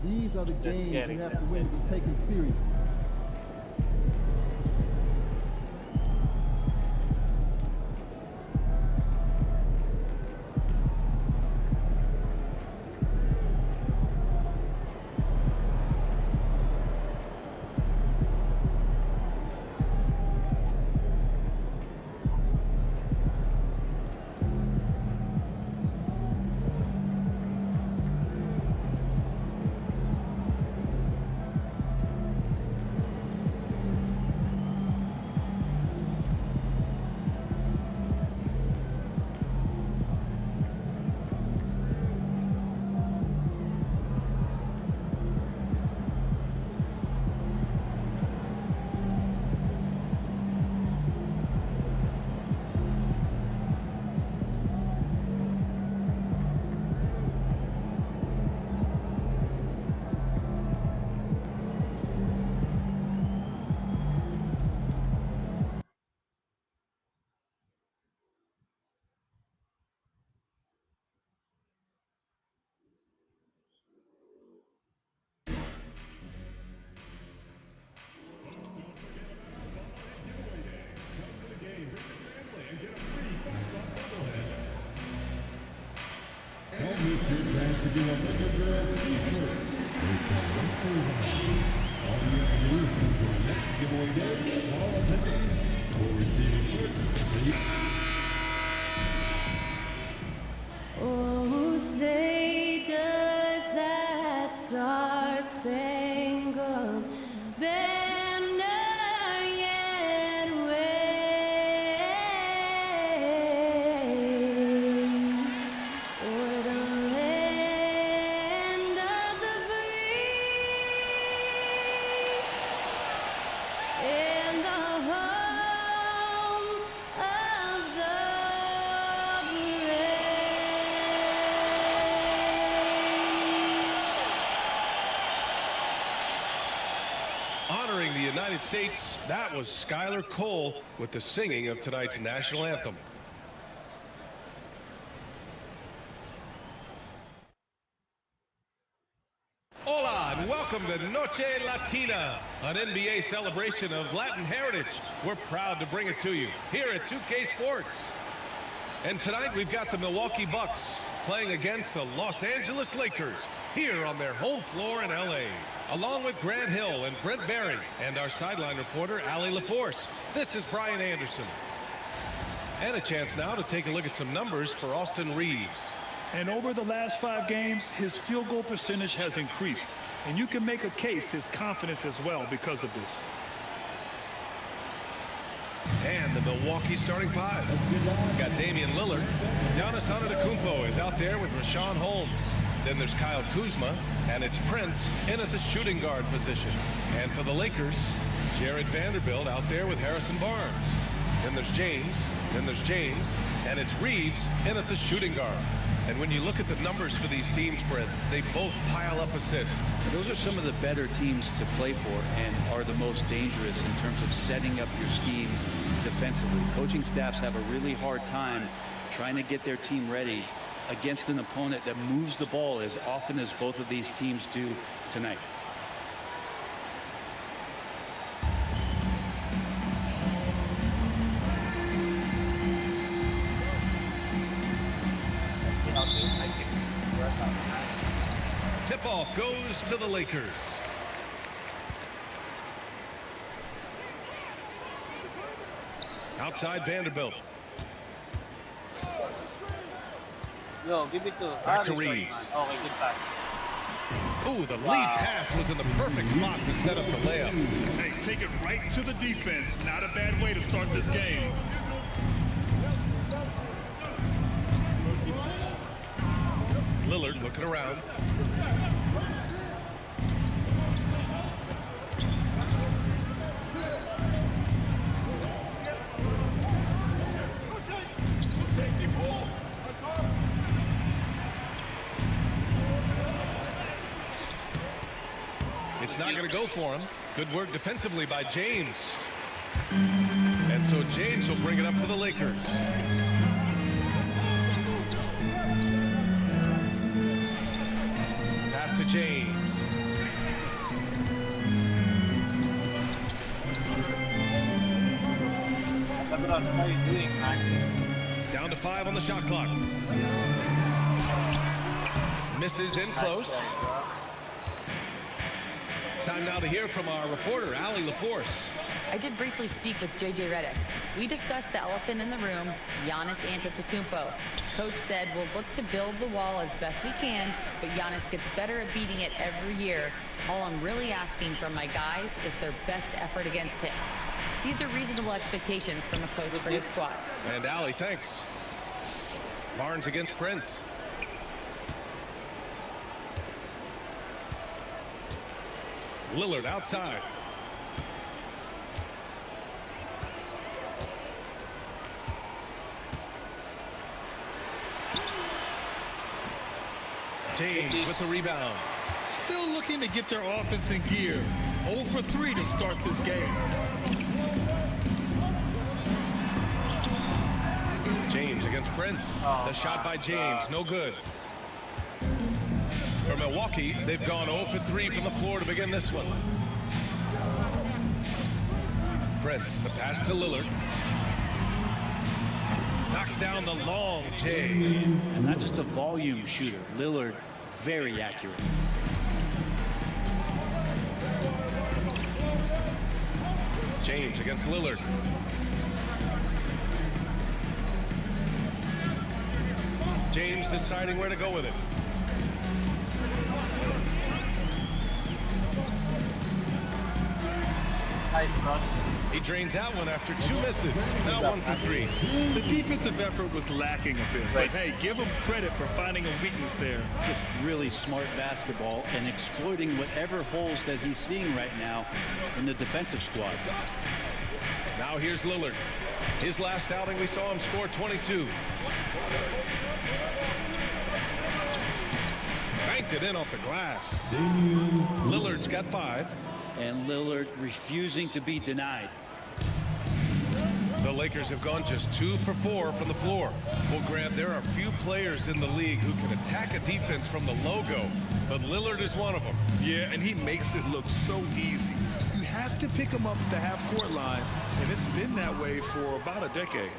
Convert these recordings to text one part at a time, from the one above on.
These are the games you have to win to be taken serious. Oh, say does that star-spangled banner yet wave o'er the land of the free and the home of the Honoring the United States, that was Skylar Cole with the singing of tonight's national anthem. Hola and welcome to Noche Latina, an NBA celebration of Latin heritage. We're proud to bring it to you here at 2K Sports. And tonight we've got the Milwaukee Bucks playing against the Los Angeles Lakers here on their home floor in LA. Along with Grant Hill and Brent Barry and our sideline reporter, Allie LaForce, this is Brian Anderson. And a chance now to take a look at some numbers for Austin Reeves. And over the last 5 games, his field goal percentage has increased. And you can make a case his confidence as well because of this. And the Milwaukee starting 5. We've got Damian Lillard. Giannis Antetokounmpo is out there with Rashawn Holmes. Then there's Kyle Kuzma, and it's Prince in at the shooting guard position. And for the Lakers, Jared Vanderbilt out there with Harrison Barnes. Then there's James, and it's Reeves in at the shooting guard. And when you look at the numbers for these teams, Brent, they both pile up assists. Those are some of the better teams to play for and are the most dangerous in terms of setting up your scheme defensively. Coaching staffs have a really hard time trying to get their team ready against an opponent that moves the ball as often as both of these teams do tonight. Tip-off goes to the Lakers. Outside Vanderbilt. Yo, give it to Back to Reeves. Okay, good pass. Ooh, the lead pass was in the perfect spot to set up the layup. Hey, take it right to the defense. Not a bad way to start this game. Lillard looking around. It's not going to go for him. Good work defensively by James. And so James will bring it up for the Lakers. Pass to James. LeBron, what are you doing, man? Down to 5 on the shot clock. Misses in close. Time now to hear from our reporter, Allie LaForce. I did briefly speak with JJ Redick. We discussed the elephant in the room, Giannis Antetokounmpo. Coach said we'll look to build the wall as best we can, but Giannis gets better at beating it every year. All I'm really asking from my guys is their best effort against him. These are reasonable expectations from a coach for his squad. And Allie, thanks. Barnes against Prince. Lillard outside. James with the rebound. Still looking to get their offense in gear. 0 for 3 to start this game. James against Prince. The shot by James, no good. For Milwaukee, they've gone 0 for 3 from the floor to begin this one. Prince, the pass to Lillard. Knocks down the long J. And not just a volume shooter. Lillard, very accurate. James against Lillard. James deciding where to go with it. Nice, bro. He drains that one after 2 misses. Now 1 for 3. The defensive effort was lacking a bit. But hey, give him credit for finding a weakness there. Just really smart basketball and exploiting whatever holes that he's seeing right now in the defensive squad. Now here's Lillard. His last outing, we saw him score 22. Banked it in off the glass. Lillard's got 5. And Lillard refusing to be denied. The Lakers have gone just 2 for 4 from the floor. Well, Grant, there are few players in the league who can attack a defense from the logo, but Lillard is one of them. Yeah, and he makes it look so easy. You have to pick him up at the half-court line, and it's been that way for about a decade.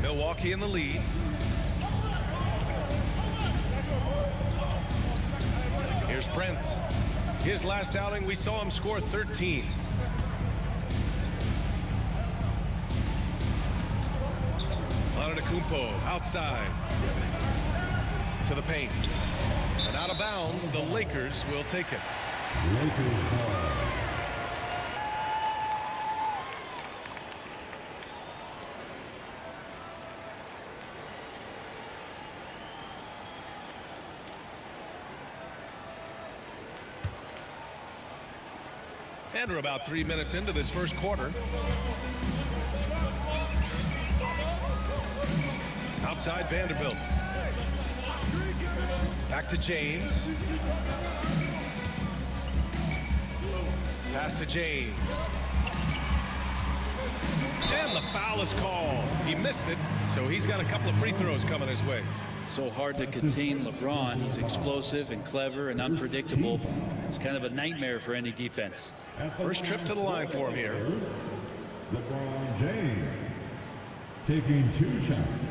Milwaukee in the lead. Here's Prince. His last outing, we saw him score 13. Antetokounmpo outside to the paint. And out of bounds, the Lakers will take it. And we're about 3 minutes into this first quarter. Outside Vanderbilt. Back to James. Pass to James. And the foul is called. He missed it, so he's got a couple of free throws coming his way. So hard to contain LeBron. He's explosive and clever and unpredictable. It's kind of a nightmare for any defense. First trip to the line for him here. LeBron James taking 2 shots.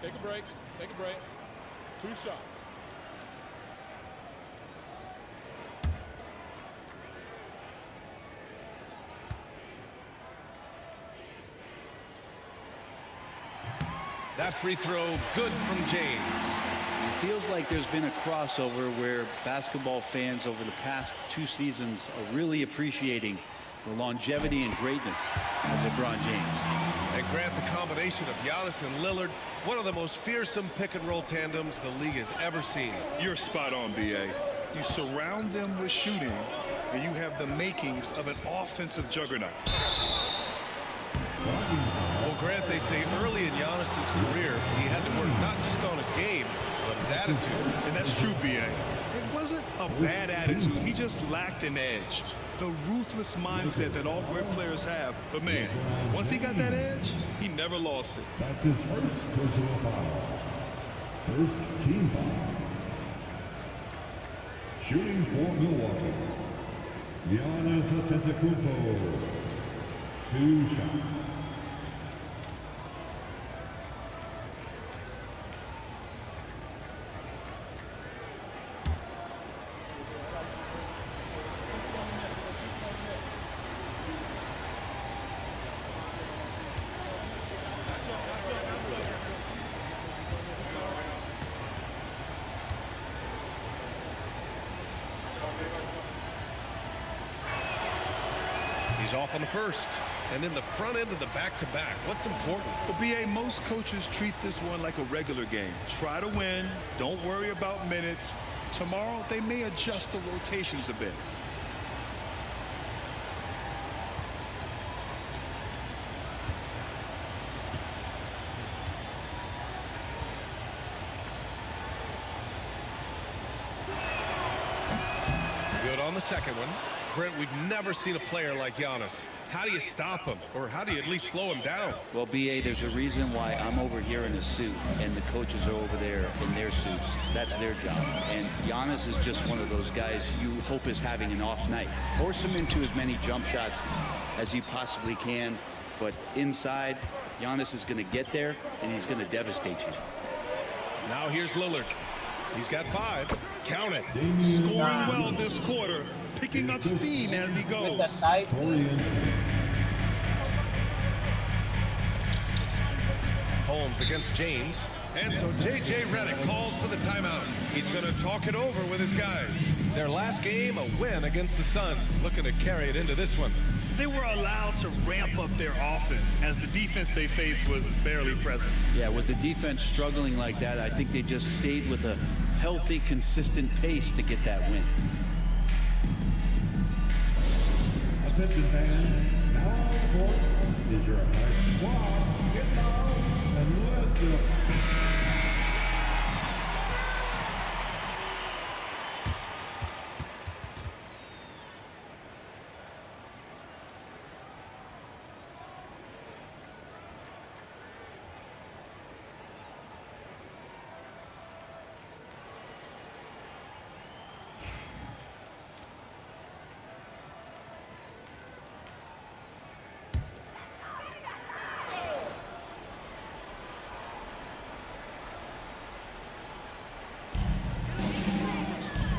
Take a break. Take a break. 2 shots. That free throw good from James. It feels like there's been a crossover where basketball fans over the past 2 seasons are really appreciating the longevity and greatness of LeBron James. And Grant, the combination of Giannis and Lillard, one of the most fearsome pick-and-roll tandems the league has ever seen. You're spot on, B.A. You surround them with shooting, and you have the makings of an offensive juggernaut. Well, Grant, they say early in Giannis's career, he had to work not just on his game, but his attitude. And that's true, B.A. It wasn't a bad attitude. He just lacked an edge. The ruthless mindset that all great players have. But, man, once he got that edge, he never lost it. That's his first personal foul. First team foul. Shooting for Milwaukee, Giannis Antetokounmpo. 2 shots. He's off on the first. And in the front end of the back-to-back, what's important? Well, BA, most coaches treat this one like a regular game. Try to win. Don't worry about minutes. Tomorrow, they may adjust the rotations a bit. Good on the second one. Brent, we've never seen a player like Giannis. How do you stop him? Or how do you at least slow him down? Well, BA, there's a reason why I'm over here in a suit and the coaches are over there in their suits. That's their job. And Giannis is just one of those guys you hope is having an off night. Force him into as many jump shots as you possibly can. But inside, Giannis is going to get there and he's going to devastate you. Now here's Lillard. He's got 5. Count it. Scoring well this quarter. Picking up steam as he goes. Holmes against James. And so J.J. Redick calls for the timeout. He's going to talk it over with his guys. Their last game, a win against the Suns. Looking to carry it into this one. They were allowed to ramp up their offense as the defense they faced was barely present. Yeah, with the defense struggling like that, I think they just stayed with a healthy, consistent pace to get that win. Attention fans, now court is your next squad. Get down and let's go.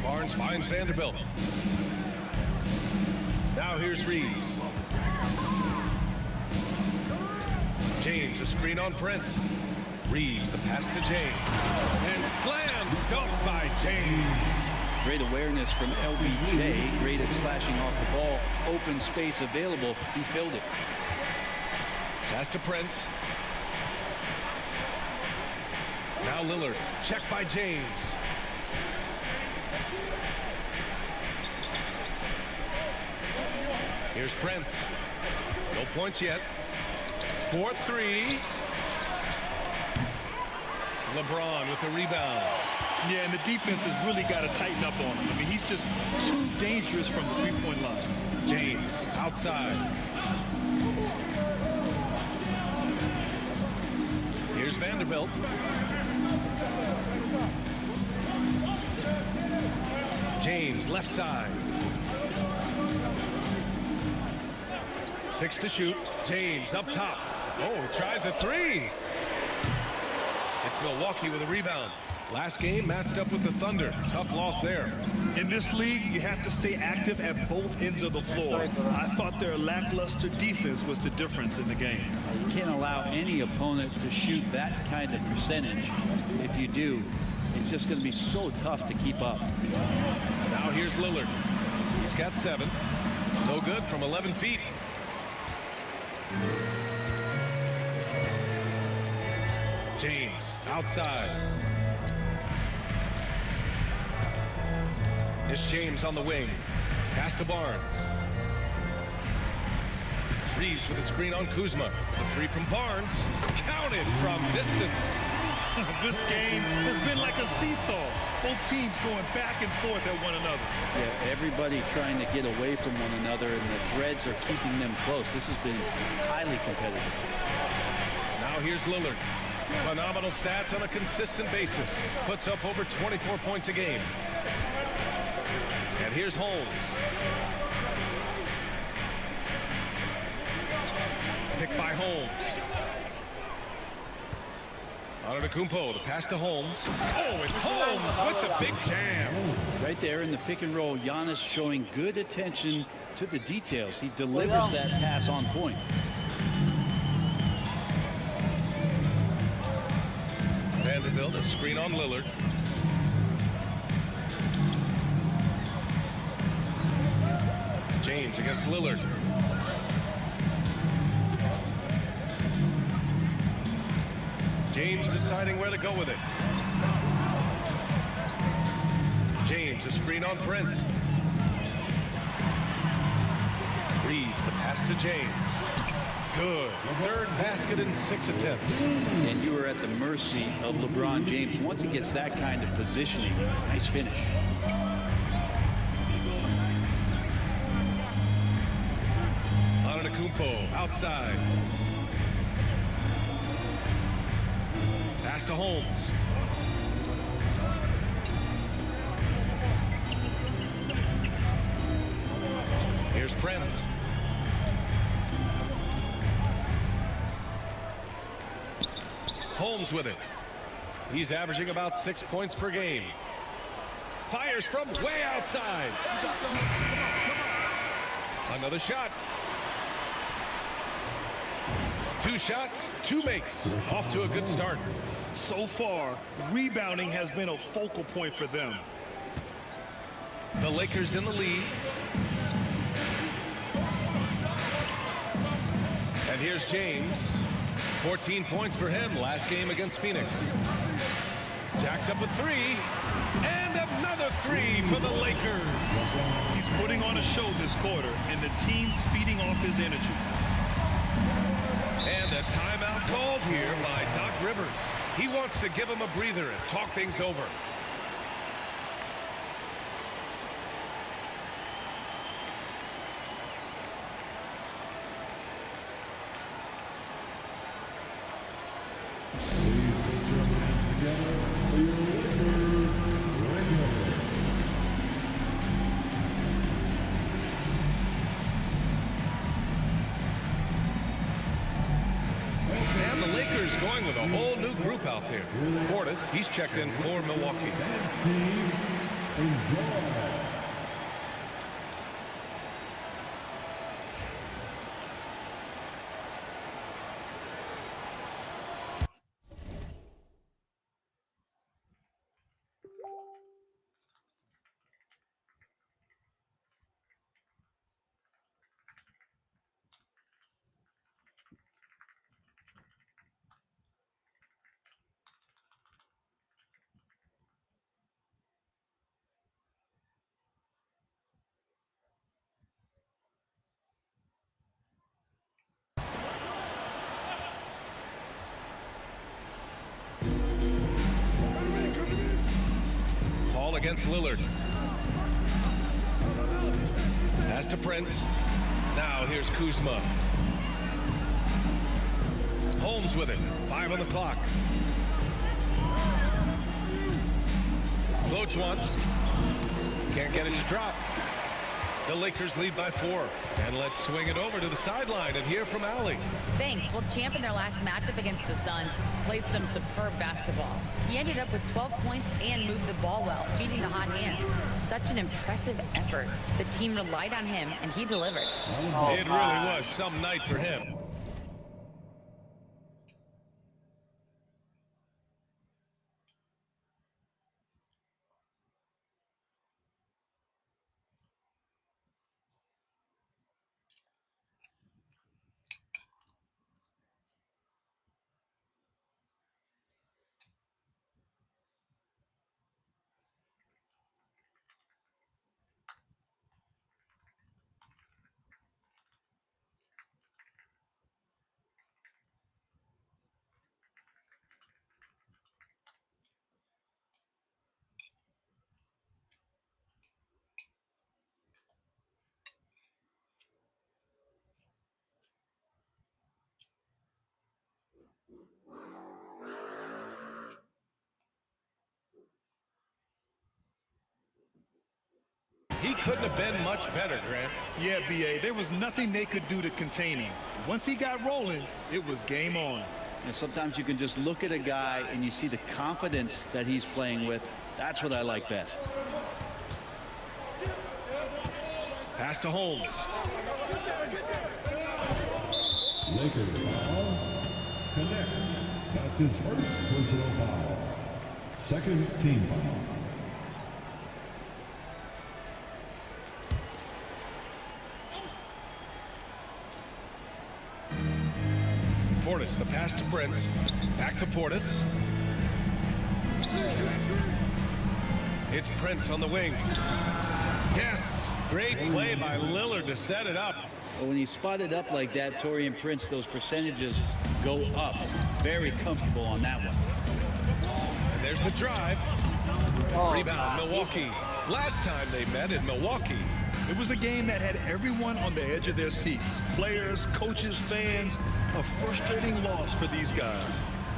Barnes finds Vanderbilt. Now here's Reeves. James, a screen on Prince. Reeves, the pass to James. And slam dunked by James. Great awareness from LBJ. Great at slashing off the ball. Open space available. He filled it. Pass to Prince. Now Lillard. Check by James. Here's Prince. No points yet. 4-3. LeBron with the rebound. Yeah, and the defense has really got to tighten up on him. I mean, he's just too dangerous from the three-point line. James outside. Here's Vanderbilt. James left side. 6 to shoot. James up top. Oh, tries a 3. It's Milwaukee with a rebound. Last game matched up with the Thunder. Tough loss there. In this league, you have to stay active at both ends of the floor. I thought their lackluster defense was the difference in the game. You can't allow any opponent to shoot that kind of percentage. If you do, it's just going to be so tough to keep up. Now here's Lillard. He's got 7. No good from 11 feet. James outside. It's James on the wing. Pass to Barnes. Reeves with a screen on Kuzma. The 3 from Barnes. Counted from distance. This game has been like a seesaw. Both teams going back and forth at one another. Yeah, everybody trying to get away from one another, and the threads are keeping them close. This has been highly competitive. Now here's Lillard. Phenomenal stats on a consistent basis. Puts up over 24 points a game. And here's Holmes. Picked by Holmes. Antetokounmpo, the pass to Holmes. Oh, it's Holmes with the big jam. Right there in the pick and roll, Giannis showing good attention to the details. He delivers that pass on point. Vanderbilt, a screen on Lillard. James against Lillard. James deciding where to go with it. James, a screen on Prince. Reeves, the pass to James. Good. Third basket in 6 attempts. And you are at the mercy of LeBron James. Once he gets that kind of positioning, nice finish. Antetokounmpo outside. Pass to Holmes. Here's Prince. Holmes with it. He's averaging about 6 points per game. Fires from way outside. Another shot. 2 shots, 2 makes. Off to a good start. So far, rebounding has been a focal point for them. The Lakers in the lead. And here's James. 14 points for him last game against Phoenix. Jacks up with 3. And another 3 for the Lakers. He's putting on a show this quarter, and the team's feeding off his energy. And a timeout called here by Doc Rivers. He wants to give him a breather and talk things over. And the Lakers going with a whole new group out there. Portis, he's checked in for Milwaukee. Paul against Lillard. Pass to Prince. Now here's Kuzma. Holmes with it. 5 on the clock. Floats one. Can't get it to drop. The Lakers lead by 4. And let's swing it over to the sideline and hear from Allie. Thanks. Well, champ in their last matchup against the Suns played some superb basketball. He ended up with 12 points and moved the ball well, feeding the hot hands. Such an impressive effort. The team relied on him, and he delivered. It really was some night for him. He couldn't have been much better, Grant. Yeah, B.A., there was nothing they could do to contain him. Once he got rolling, it was game on. And sometimes you can just look at a guy and you see the confidence that he's playing with. That's what I like best. Pass to Holmes. Lakers foul. Connect. That's his first personal foul. Second team foul. Portis. The pass to Prince. Back to Portis. It's Prince on the wing. Yes! Great play by Lillard to set it up. But when he's spotted up like that, Taurean Prince, those percentages go up. Very comfortable on that one. And there's the drive. Rebound, Milwaukee. Last time they met in Milwaukee. It was a game that had everyone on the edge of their seats. Players, coaches, fans. A frustrating loss for these guys.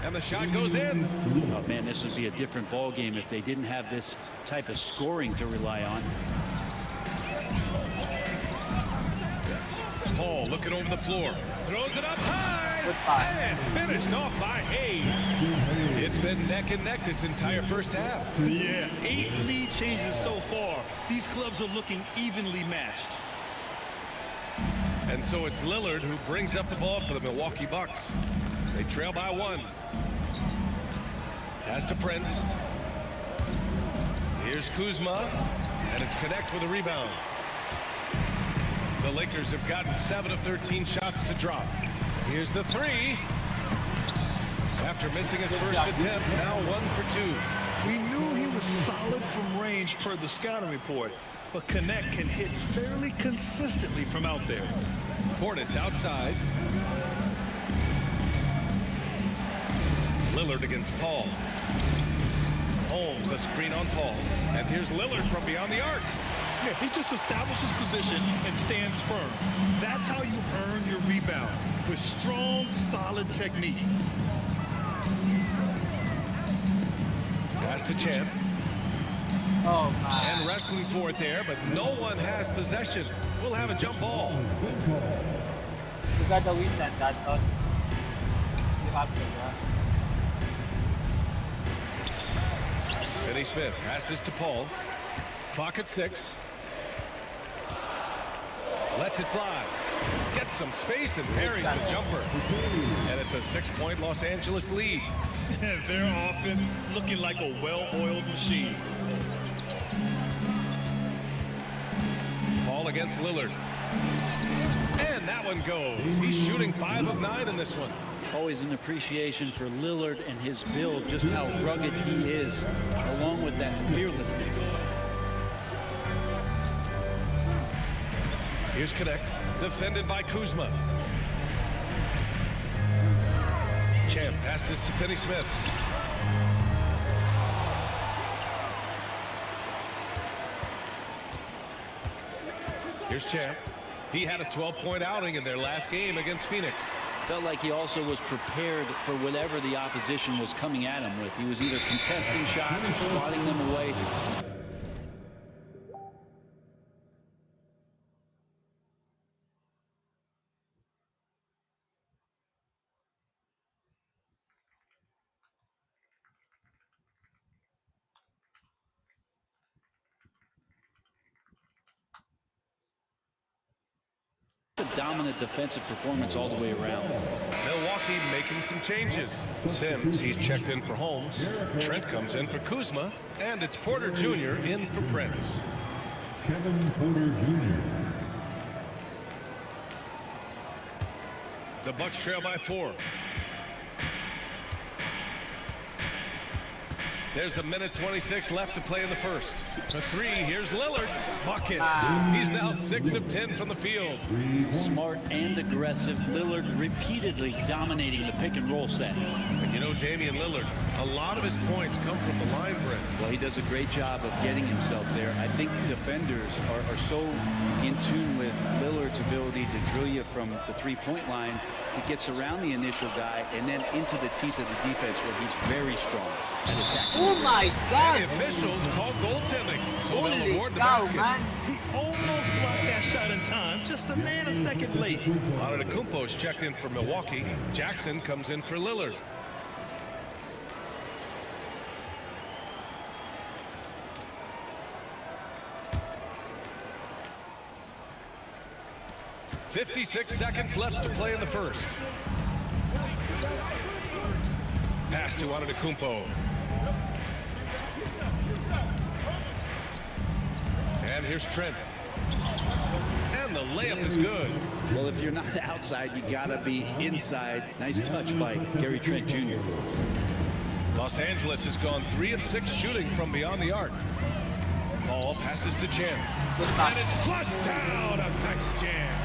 And the shot goes in. Oh, man, this would be a different ball game if they didn't have this type of scoring to rely on. Paul looking over the floor. Throws it up high. And finished off by Hayes. It's been neck and neck this entire first half. Yeah, 8 lead changes so far. These clubs are looking evenly matched. And so it's Lillard who brings up the ball for the Milwaukee Bucks. They trail by 1. Pass to Prince. Here's Kuzma. And it's Connect with a rebound. The Lakers have gotten 7 of 13 shots to drop. Here's the 3. After missing his first attempt, now 1 for 2. We knew he was solid from range per the scouting report, but Connect can hit fairly consistently from out there. Portis outside. Lillard against Paul. Holmes a screen on Paul. And here's Lillard from beyond the arc. Yeah, he just establishes position and stands firm. That's how you earn your rebound, with strong, solid technique. Pass to Champ. Oh, man. And wrestling for it there, but no one has possession. We'll have a jump ball. You got the win and that thought. You have to, Finney Smith passes to Paul. Clock at 6. Lets it fly. Gets some space and parries the jumper. And it's a 6-point Los Angeles lead. Their offense looking like a well-oiled machine. Paul against Lillard. And that one goes. He's shooting 5 of 9 in this one. Always an appreciation for Lillard and his build, just how rugged he is, along with that fearlessness. Here's Connect, defended by Kuzma. Champ passes to Finney Smith. Here's Champ. He had a 12-point outing in their last game against Phoenix. Felt like he also was prepared for whatever the opposition was coming at him with. He was either contesting shots or swatting them away. A dominant defensive performance all the way around. Milwaukee making some changes. Sims, he's checked in for Holmes. Trent comes in for Kuzma. And it's Porter Jr. in for Prince. Kevin Porter Jr. The Bucks trail by 4. There's a minute 26 left to play in the first. The 3, here's Lillard. Buckets. He's now 6 of 10 from the field. Smart and aggressive. Lillard repeatedly dominating the pick and roll set. And you know, Damian Lillard, a lot of his points come from the line break. Well, he does a great job of getting himself there. I think defenders are so in tune with Lillard's ability to drill you from the three-point line. He gets around the initial guy and then into the teeth of the defense where he's very strong at attacking. Oh my God! And the officials called goaltending, so they'll Holy award the cow, basket. man. He almost blocked that shot in time, just a nanosecond late. Antetokounmpo's checked in for Milwaukee. Jackson comes in for Lillard. .56 seconds left to play in the first. Pass to Antetokounmpo. And here's Trent. And the layup is good. Well, if you're not outside, you gotta be inside. Nice touch by Gary Trent Jr. Los Angeles has gone 3 of 6 shooting from beyond the arc. Ball passes to Chen. And it's flushed down. A nice jam.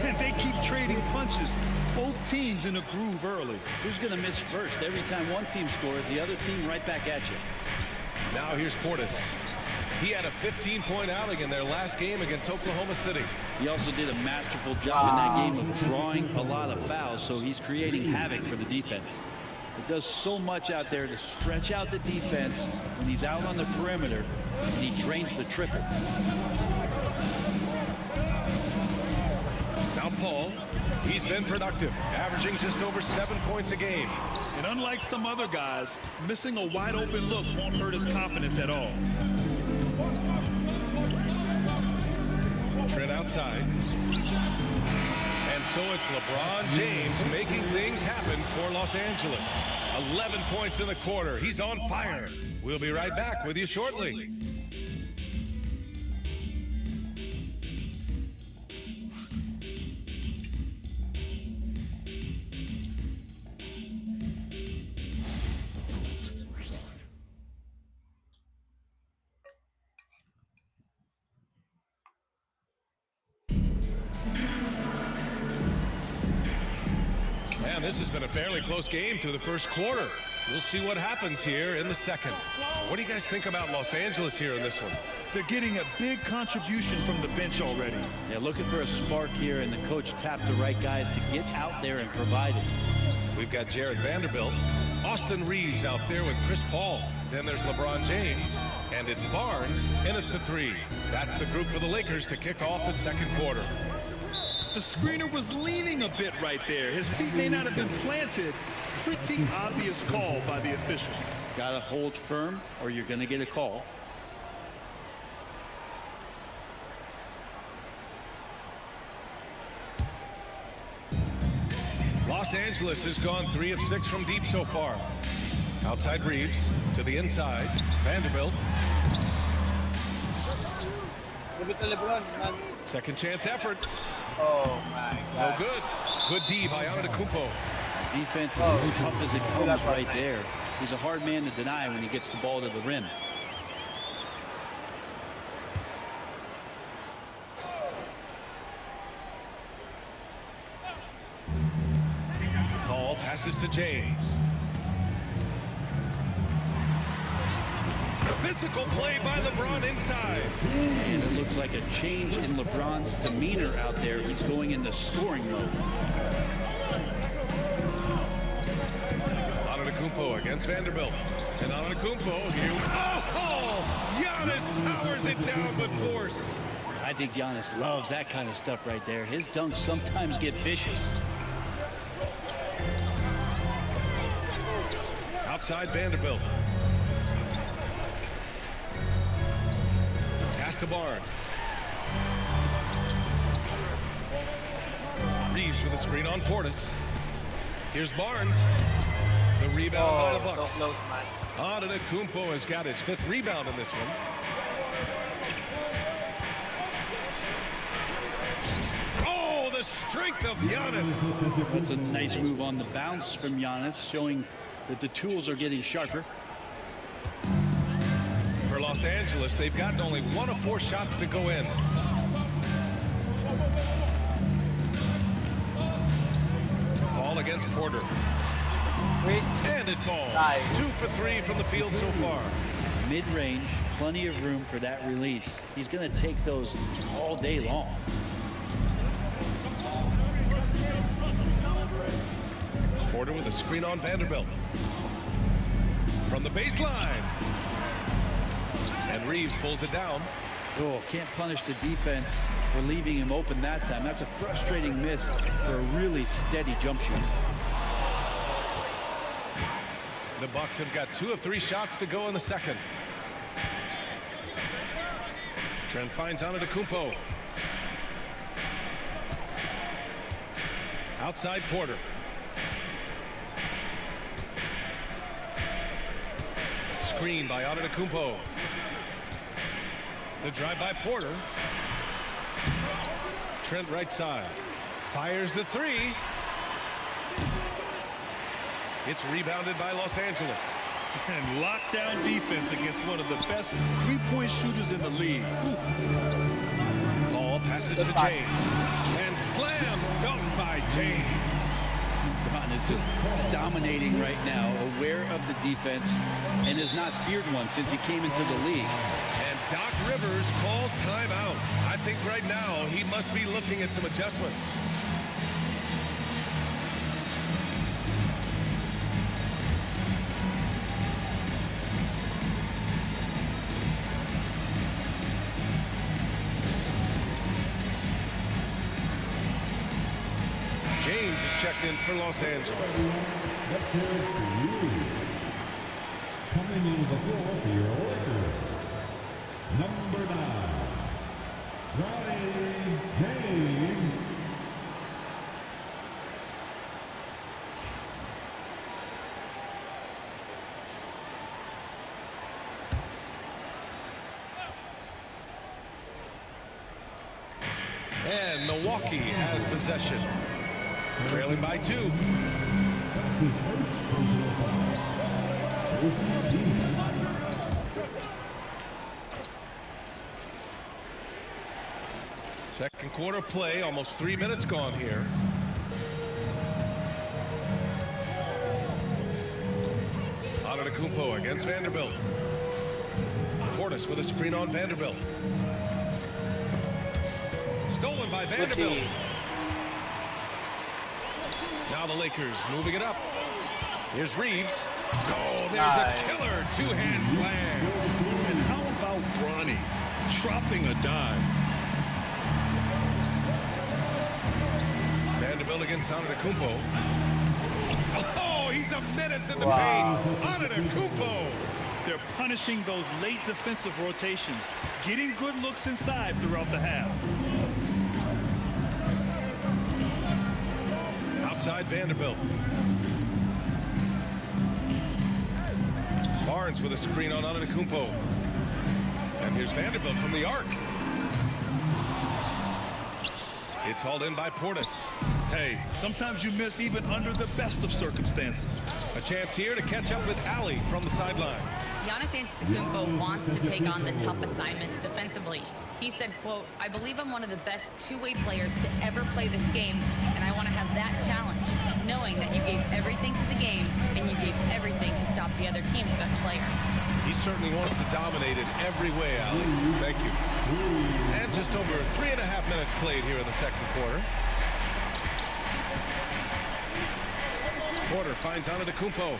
And they keep trading punches. Both teams in a groove early. Who's gonna miss first? Every time one team scores, the other team right back at you. Now here's Portis. He had a 15-point outing in their last game against Oklahoma City. He also did a masterful job in that game of drawing a lot of fouls, so he's creating havoc for the defense. It does so much out there to stretch out the defense when he's out on the perimeter, and he drains the triple. Now Paul, he's been productive, averaging just over 7 points a game. And unlike some other guys, missing a wide open look won't hurt his confidence at all. Trent outside. And so it's LeBron James making things happen for Los Angeles. 11 points in the quarter. He's on fire. We'll be right back with you shortly. Man, this has been a fairly close game through the first quarter. We'll see what happens here in the second. What do you guys think about Los Angeles here in this one? They're getting a big contribution from the bench already. Yeah, looking for a spark here, and the coach tapped the right guys to get out there and provide it. We've got Jared Vanderbilt, Austin Reeves out there with Chris Paul. Then there's LeBron James, and it's Barnes in at the 3. That's the group for the Lakers to kick off the second quarter. The screener was leaning a bit right there. His feet may not have been planted. Pretty obvious call by the officials. Gotta hold firm or you're gonna get a call. Los Angeles has gone 3 of 6 from deep so far. Outside Reeves to the inside. Vanderbilt. Second chance effort. Oh my No God. good. Good D by Antetokounmpo. Defense is as tough as it comes right there. He's a hard man to deny when he gets the ball to the rim. Paul passes to James. Physical play by LeBron inside. And it looks like a change in LeBron's demeanor out there. He's going into scoring mode. Antetokounmpo against Vanderbilt. And Antetokounmpo here. Oh! Giannis powers it down with force. I think Giannis loves that kind of stuff right there. His dunks sometimes get vicious. Outside Vanderbilt. Pass to Barnes. Reeves with a screen on Portis. Here's Barnes. The rebound by the Bucks. So close, man. Antetokounmpo has got his 5th rebound in this one. Oh, the strength of Giannis. That's a nice move on the bounce from Giannis, showing that the tools are getting sharper. For Los Angeles, they've gotten only 1 of 4 shots to go in. Ball against Porter. And it falls. Nice. 2 for 3 from the field so far. Mid-range, plenty of room for that release. He's going to take those all day long. Porter with a screen on Vanderbilt. From the baseline. And Reeves pulls it down. Oh, can't punish the defense for leaving him open that time. That's a frustrating miss for a really steady jump shooter. The Bucks have got 2 of 3 shots to go in the second. Trent finds Antetokounmpo. Outside Porter. Screen by Trent right side. Fires the three. It's rebounded by Los Angeles. And lockdown defense against one of the best three-point shooters in the league. Ball passes to James. And slam dunk by James. LeBron is just dominating right now, aware of the defense, and has not feared one since he came into the league. And Doc Rivers calls timeout. I think right now he must be looking at some adjustments. James is checked in for Los Angeles. Let's hear it for you. Coming into the floor for your Lakers, number 9, Bronny James. And Milwaukee has possession. Trailing by 2. That's his first personal foul. First team. Second quarter play, almost 3 minutes gone here. Antetokounmpo against Vanderbilt. Portis with a screen on Vanderbilt. Stolen by Vanderbilt. Now the Lakers moving it up. Here's Reeves. Oh, there's a killer two-hand slam. And how about Bronny dropping a dime? Vanderbilt against Antetokounmpo. Oh, he's a menace in the paint. Antetokounmpo. They're punishing those late defensive rotations, getting good looks inside throughout the half. Outside Vanderbilt. Barnes with a screen on Antetokounmpo. And here's Vanderbilt from the arc. It's hauled in by Portis. Hey, sometimes you miss even under the best of circumstances. A chance here to catch up with Allie from the sideline. Giannis Antetokounmpo wants to take on the tough assignments defensively. He said, quote, "I believe I'm one of the best two-way players to ever play this game, and I want to have that challenge, knowing that you gave everything to the game and you gave everything to stop the other team's best player." He certainly wants to dominate in every way, Allie. Thank you. And just over 3.5 minutes played here in the second quarter. Porter finds Antetokounmpo.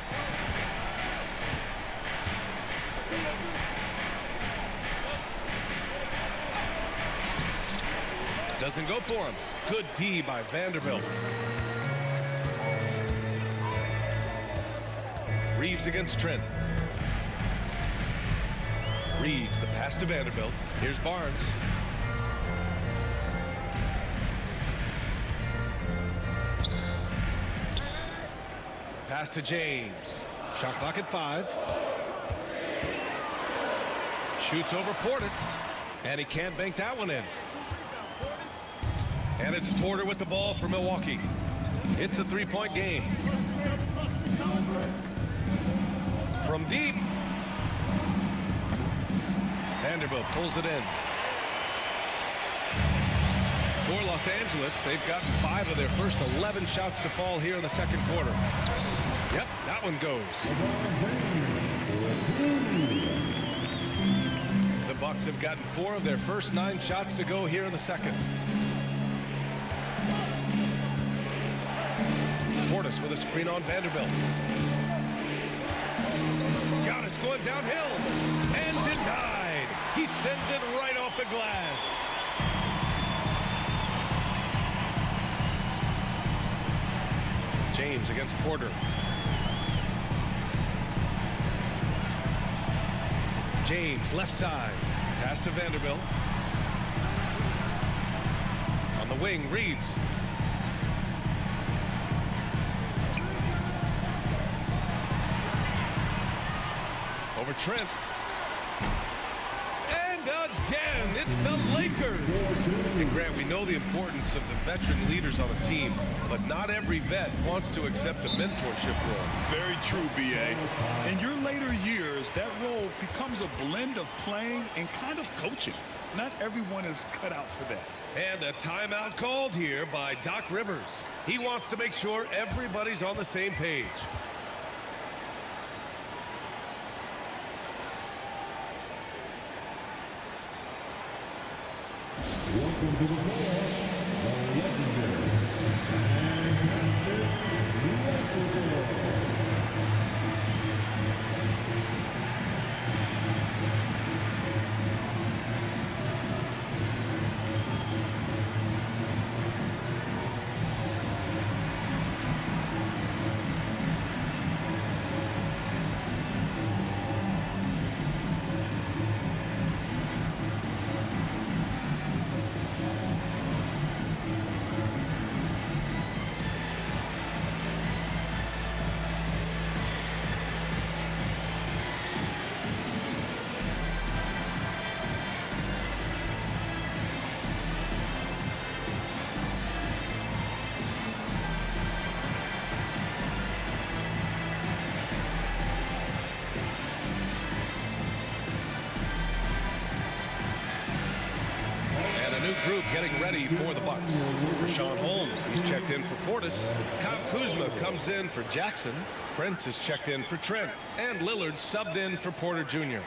Doesn't go for him. Good D by Vanderbilt. Reeves against Trent. Reeves, the pass to Vanderbilt. Here's Barnes. Pass to James. Shot clock at 5. Shoots over Portis. And he can't bank that one in. And it's Porter with the ball for Milwaukee. It's a three-point game. From deep. Vanderbilt pulls it in. For Los Angeles, they've gotten 5 of their first 11 shots to fall here in the second quarter. Yep, that one goes. The Bucks have gotten 4 of their first 9 shots to go here in the second. Portis with a screen on Vanderbilt. Giannis going downhill and denied. He sends it right off the glass. James against Porter. James left side. Pass to Vanderbilt. On the wing, Reeves. Over Trent. And again, it's the Lakers. Grant, we know the importance of the veteran leaders on a team, but not every vet wants to accept a mentorship role. Very true, B.A. In your later years, that role becomes a blend of playing and kind of coaching. Not everyone is cut out for that. And a timeout called here by Doc Rivers. He wants to make sure everybody's on the same page. Welcome to the floor, the legendary, fantastic, legendary. Group getting ready for the Bucks. Rashawn Holmes, he's checked in for Portis. Kyle Kuzma comes in for Jackson. Prince is checked in for Trent. And Lillard subbed in for Porter Jr.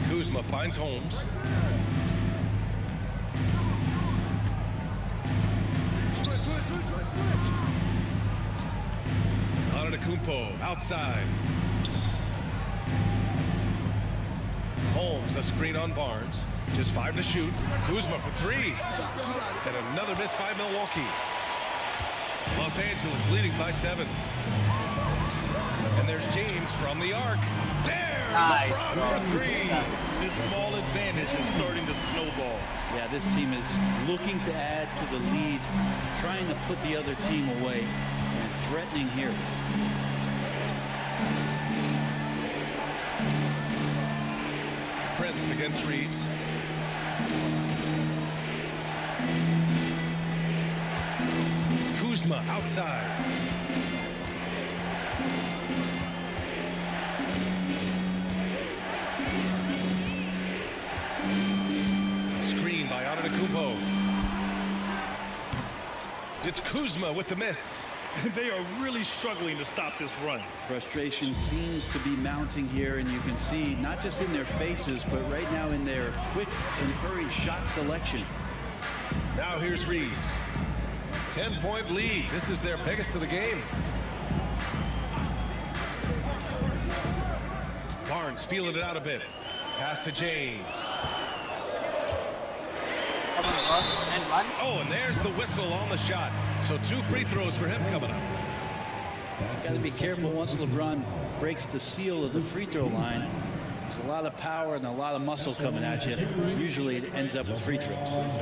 Kuzma finds Holmes. Antetokounmpo outside. Holmes, a screen on Barnes. Just 5 to shoot. Kuzma for 3. And another miss by Milwaukee. Los Angeles leading by 7. And there's James from the arc. There! Nice. LeBron for 3. This small advantage is starting to snowball. Yeah, this team is looking to add to the lead, trying to put the other team away, and threatening here. Prince against Reeves. Kuzma outside. Screen by Antetokounmpo. It's Kuzma with the miss. They are really struggling to stop this run. Frustration seems to be mounting here, and you can see not just in their faces, but right now in their quick and hurried shot selection. Now here's Reeves. 10-point lead. This is their biggest of the game. Barnes feeling it out a bit. Pass to James. And one. Oh, and there's the whistle on the shot. So 2 free throws for him coming up. Got to be careful once LeBron breaks the seal of the free throw line. There's a lot of power and a lot of muscle coming at you. Usually it ends up with free throws.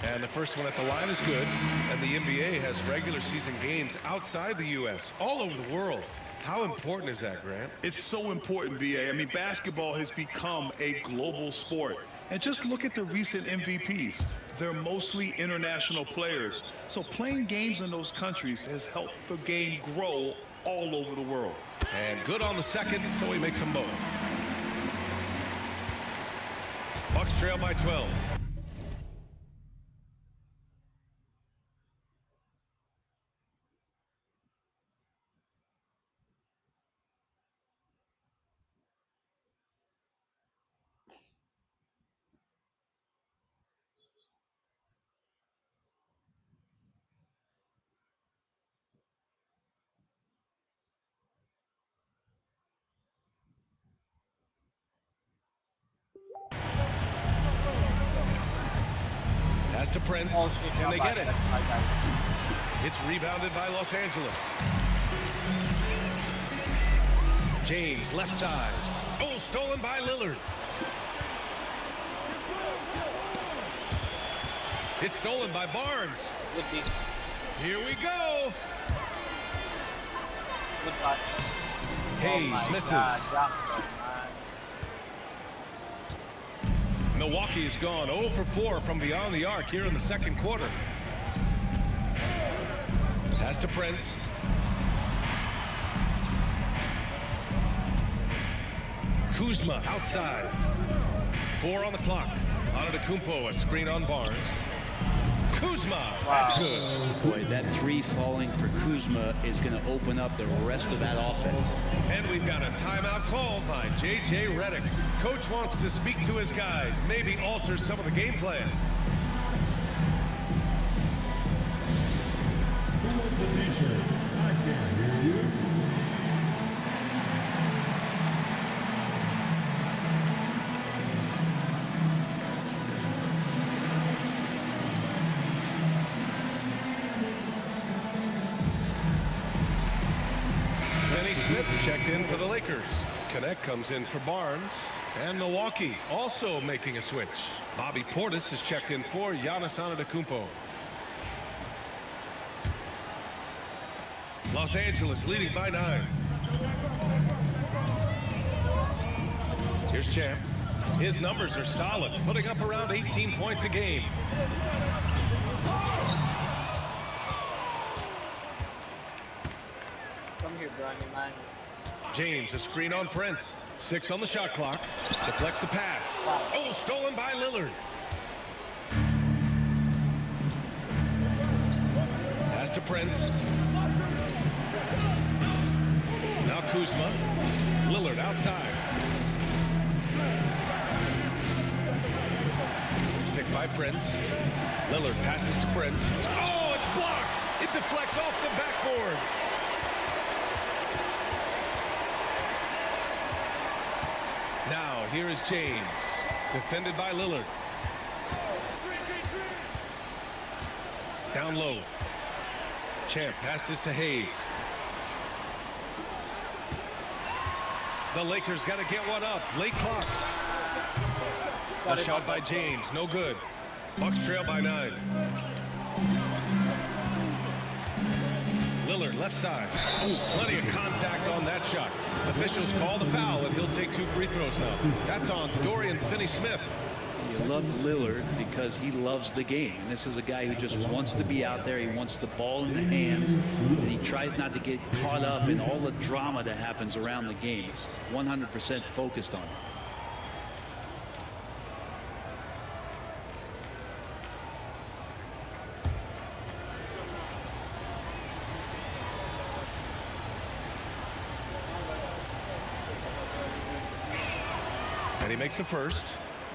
And the first one at the line is good. And the NBA has regular season games outside the U.S., all over the world. How important is that, Grant? It's so important, B.A. I mean, basketball has become a global sport. And just look at the recent MVPs. They're mostly international players. So playing games in those countries has helped the game grow all over the world. And good on the second, so he makes them both. Bucks trail by 12. Pass to Prince. Oh shit, Can not they bad. get it? That's my guy. It's rebounded by Los Angeles. James, left side. Oh, stolen by Lillard. It's stolen by Barnes. Good D. Here we go. Good pass. Hayes Oh my misses. God, jump shot, man. Milwaukee has gone 0 for 4 from beyond the arc here in the second quarter. Pass to Prince. Kuzma outside. 4 on the clock. Antetokounmpo, a screen on Barnes. Kuzma, that's good. Boy, that 3 falling for Kuzma is going to open up the rest of that offense. And we've got a timeout called by J.J. Redick. Coach wants to speak to his guys, maybe alter some of the game plan. Who wants the t-shirt? I can't hear you. Finney Smith checked in for the Lakers. Connect comes in for Barnes. And Milwaukee also making a switch. Bobby Portis is checked in for Giannis Antetokounmpo. Los Angeles leading by 9. Here's Champ. His numbers are solid, putting up around 18 points a game. Come here, Brownie, man. James, a screen on Prince. 6 on the shot clock. Deflects the pass. Oh, stolen by Lillard. Pass to Prince. Now Kuzma. Lillard outside. Picked by Prince. Lillard passes to Prince. Oh, it's blocked. It deflects off the backboard. Now, here is James, defended by Lillard. Down low. Champ passes to Hayes. The Lakers got to get one up. Late clock. A shot by James, no good. Bucks trail by 9. Lillard, left side. Ooh, plenty of contact on that shot. Officials call the foul, and he'll take 2 free throws now. That's on Dorian Finney-Smith. You love Lillard because he loves the game. And this is a guy who just wants to be out there. He wants the ball in the hands. And he tries not to get caught up in all the drama that happens around the game. He's 100% focused on it. And he makes a first.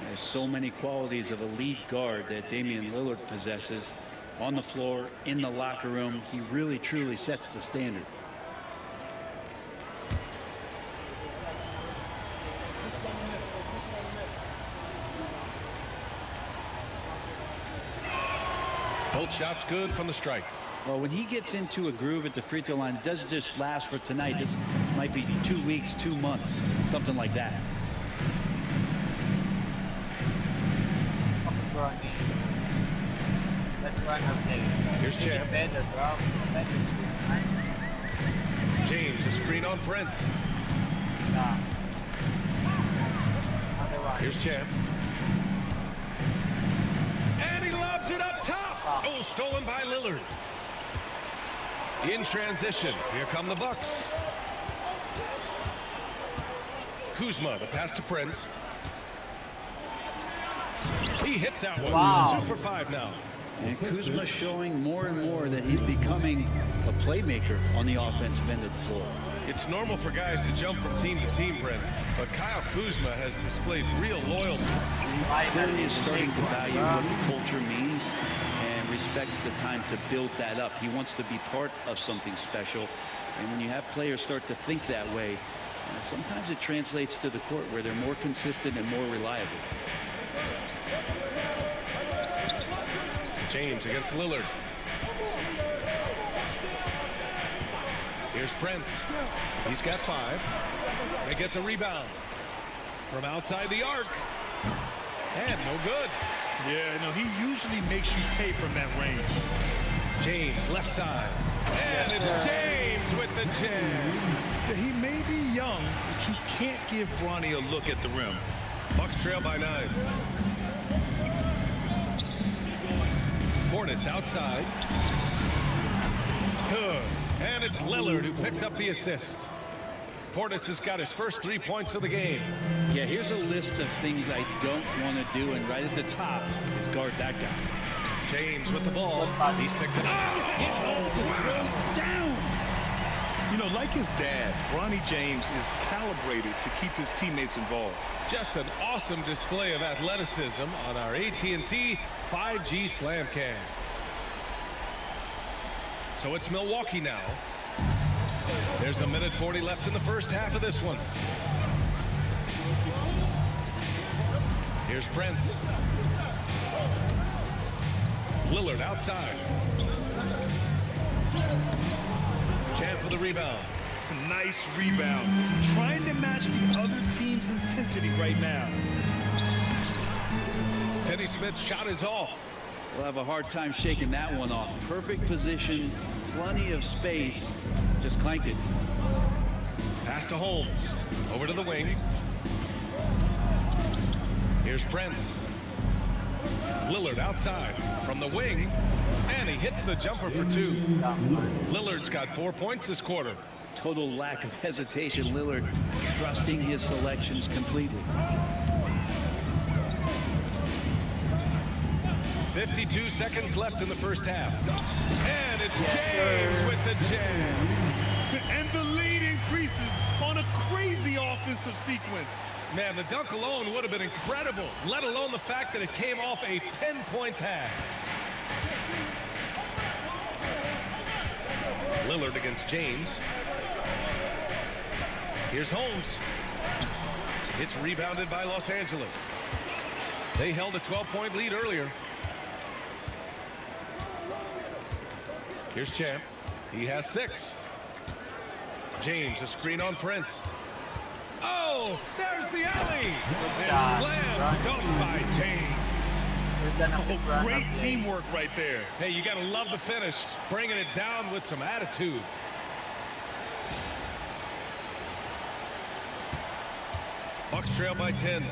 There's so many qualities of a lead guard that Damian Lillard possesses on the floor, in the locker room. He really, truly sets the standard. Both shots good from the strike. Well, when he gets into a groove at the free throw line, it doesn't just last for tonight. This might be 2 weeks, 2 months, something like that. Let's run uphill. Here's Champ. Better, bro. Better. James, a screen on Prince. Yeah. Otherwise. Here's Champ. And he lobs it up top. Oh, stolen by Lillard. In transition, here come the Bucks. Kuzma, the pass to Prince. He hits that one. Wow. 2 for 5 now. And Kuzma showing more and more that he's becoming a playmaker on the offensive end of the floor. It's normal for guys to jump from team to team, Brent, but Kyle Kuzma has displayed real loyalty. Clearly is starting to value what the culture means and respects the time to build that up. He wants to be part of something special. And when you have players start to think that way, sometimes it translates to the court where they're more consistent and more reliable. James against Lillard. Here's Prince. He's got 5. They get the rebound. From outside the arc. And no good. Yeah, no, he usually makes you pay from that range. James, left side. And it's James with the jam. Yeah, he may be young, but you can't give Bronny a look at the rim. Bucks trail by 9. Portis outside. Good. And it's Lillard who picks up the assist. Portis has got his first 3 points of the game. Yeah, here's a list of things I don't want to do, and right at the top is guard that guy. James with the ball. He's picked it up. Get home to throw down. You know, like his dad, Bronny James is calibrated to keep his teammates involved. Just an awesome display of athleticism on our AT&T 5G Slam Cam. So it's Milwaukee now. There's a minute 40 left in the first half of this one. Here's Prince. Lillard outside. Champ for the rebound. Nice rebound. Trying to match the other team's intensity right now. Finney-Smith's shot is off. We'll have a hard time shaking that one off. Perfect position, plenty of space. Just clanked it. Pass to Holmes. Over to the wing. Here's Prince. Lillard outside from the wing. And he hits the jumper for 2. Lillard's got 4 points this quarter. Total lack of hesitation. Lillard trusting his selections completely. 52 seconds left in the first half. And it's James with the jam. And the lead increases on a crazy offensive sequence. Man, the dunk alone would have been incredible, let alone the fact that it came off a pinpoint pass. Lillard against James. Here's Holmes. It's rebounded by Los Angeles. They held a 12-point lead earlier. Here's Champ. He has 6. James, a screen on Prince. Oh, there's the alley. And slam dunked by James. Oh, great teamwork right there. Hey, you got to love the finish. Bringing it down with some attitude. Bucks trail by 10.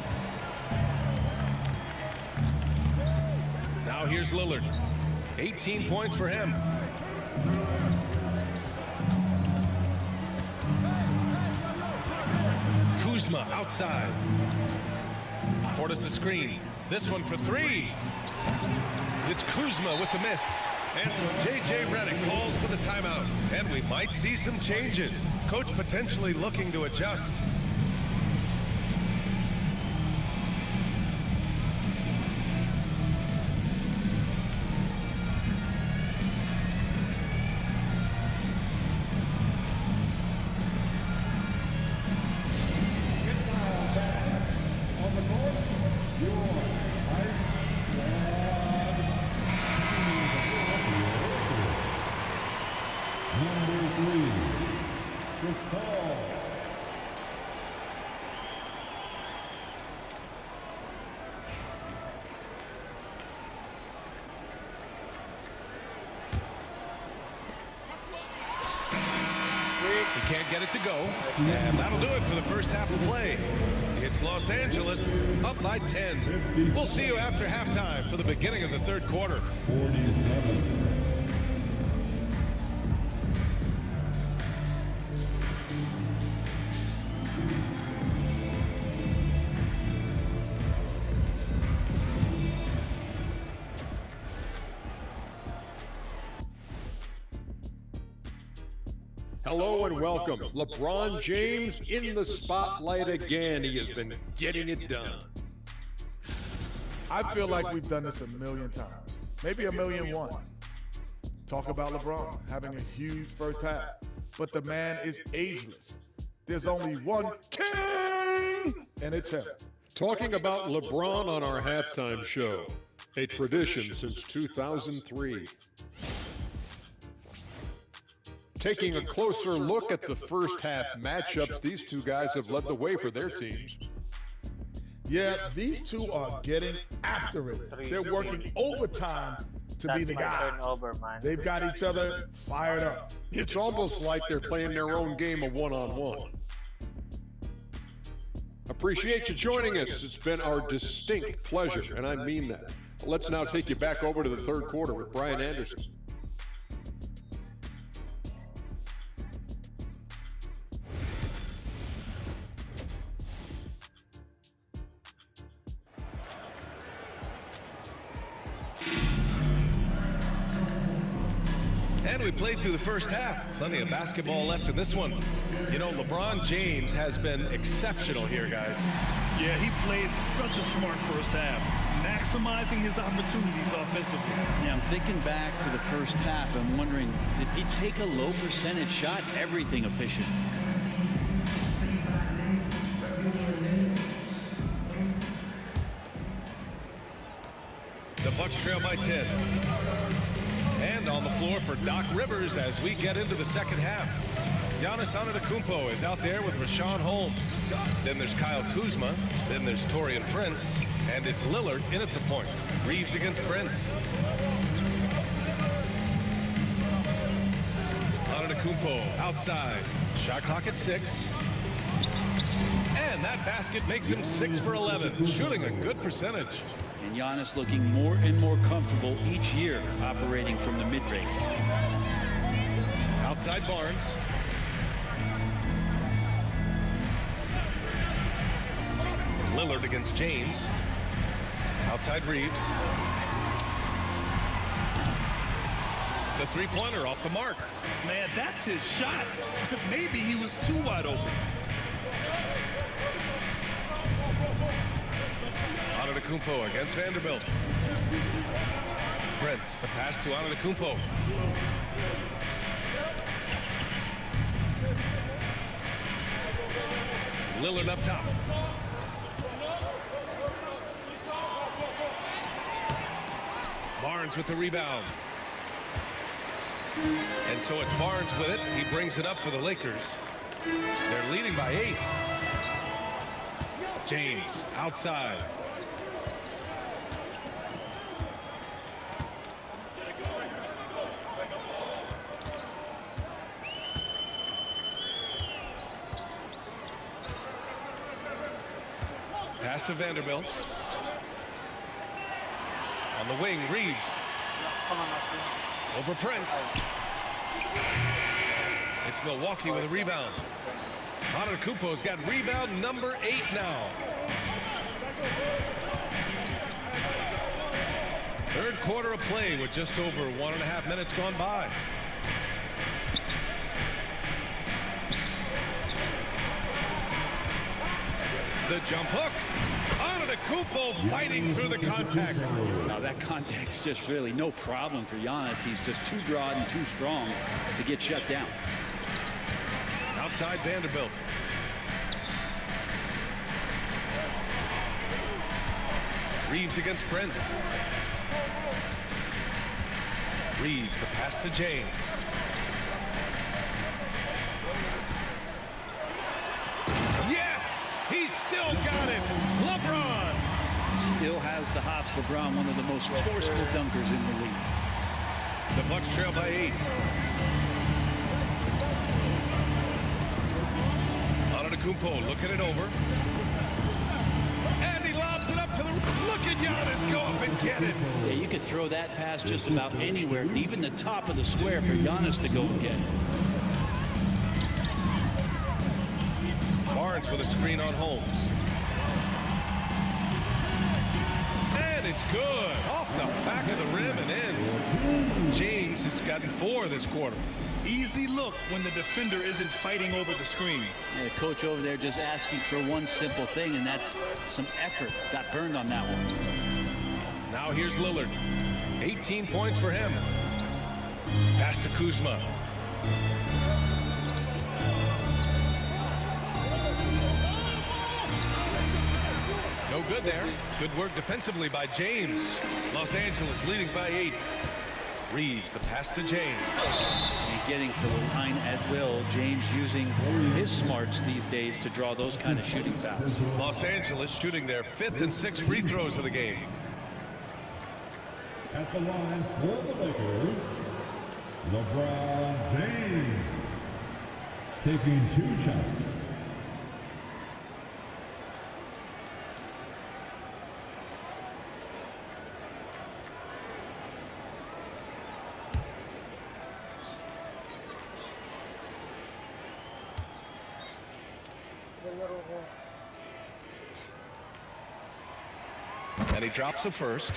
Now here's Lillard. 18 points for him. Kuzma outside. Portis a screen. This one for 3. It's Kuzma with the miss. And so J.J. Redick calls for the timeout. And we might see some changes. Coach potentially looking to adjust. He can't get it to go, and that'll do it for the first half of play. It's Los Angeles up by 10. We'll see you after halftime for the beginning of the third quarter. 47. Hello and welcome. LeBron James in the spotlight again. He has been getting it done. I feel like we've done this a million times, maybe a million one. Talk about LeBron having a huge first half, but the man is ageless. There's only one king, and it's him. Talking about LeBron on our halftime show. a tradition since 2003. Taking a closer look at the first half matchups, these two guys have led the way for their teams. Yeah, these two are getting after it. They're working overtime to be the guy. Turnover, man. They've got each other fired up. It's almost like they're playing their own game of one-on-one. Appreciate you joining us. It's been our distinct pleasure, and I mean that. Let's now take you back over to the third quarter with Brian Anderson. And we played through the first half. Plenty of basketball left in this one. You know, LeBron James has been exceptional here, guys. Yeah, he played such a smart first half, maximizing his opportunities offensively. Yeah, I'm thinking back to the first half. I'm wondering, did he take a low percentage shot? Everything efficient. The Bucks trail by 10. And on the floor for Doc Rivers as we get into the second half. Giannis Antetokounmpo is out there with Rashawn Holmes. Then there's Kyle Kuzma. Then there's Taurean Prince. And it's Lillard in at the point. Reeves against Prince. Antetokounmpo outside. Shot clock at 6. And that basket makes him 6 for 11, shooting a good percentage. And Giannis looking more and more comfortable each year operating from the mid-range. Outside Barnes. Lillard against James. Outside Reeves. The three-pointer off the mark. Man, that's his shot. Maybe he was too wide open. Antetokounmpo against Vanderbilt. Prince, the pass to Antetokounmpo. Lillard up top. Barnes with the rebound. And so it's Barnes with it. He brings it up for the Lakers. They're leading by 8. James outside. Pass to Vanderbilt. On the wing, Reeves. Over Prince. It's Milwaukee with a rebound. Antetokounmpo's got rebound number 8 now. Third quarter of play with just over 1.5 minutes gone by. The jump hook. Antetokounmpo fighting through the contact. Now that contact's just really no problem for Giannis. He's just too broad and too strong to get shut down. Outside Vanderbilt. Reeves against Prince. Reeves, the pass to James. Yes! He's still got it! LeBron! Still has the hops. LeBron, one of the most forceful dunkers in the league. The Bucks trail by 8. Antetokounmpo looking it over. And he lobs it up to the... Look at Giannis go up and get it. Yeah, you could throw that pass just about anywhere, even the top of the square for Giannis to go and get. Barnes with a screen on Holmes. And it's good. Off the back of the rim and in. James has gotten 4 this quarter. Easy look when the defender isn't fighting over the screen. Yeah, the coach over there just asking for one simple thing, and that's some effort. Got burned on that one. Now here's Lillard. 18 points for him. Pass to Kuzma. No good. good there. Good work defensively by James. Los Angeles leading by 8. Reeves, the pass to James. And getting to the line at will. James using his smarts these days to draw those kind of shooting fouls. Los Angeles shooting their 5th and 6th free throws of the game. At the line for the Lakers, LeBron James. Taking 2 shots. And he drops the first.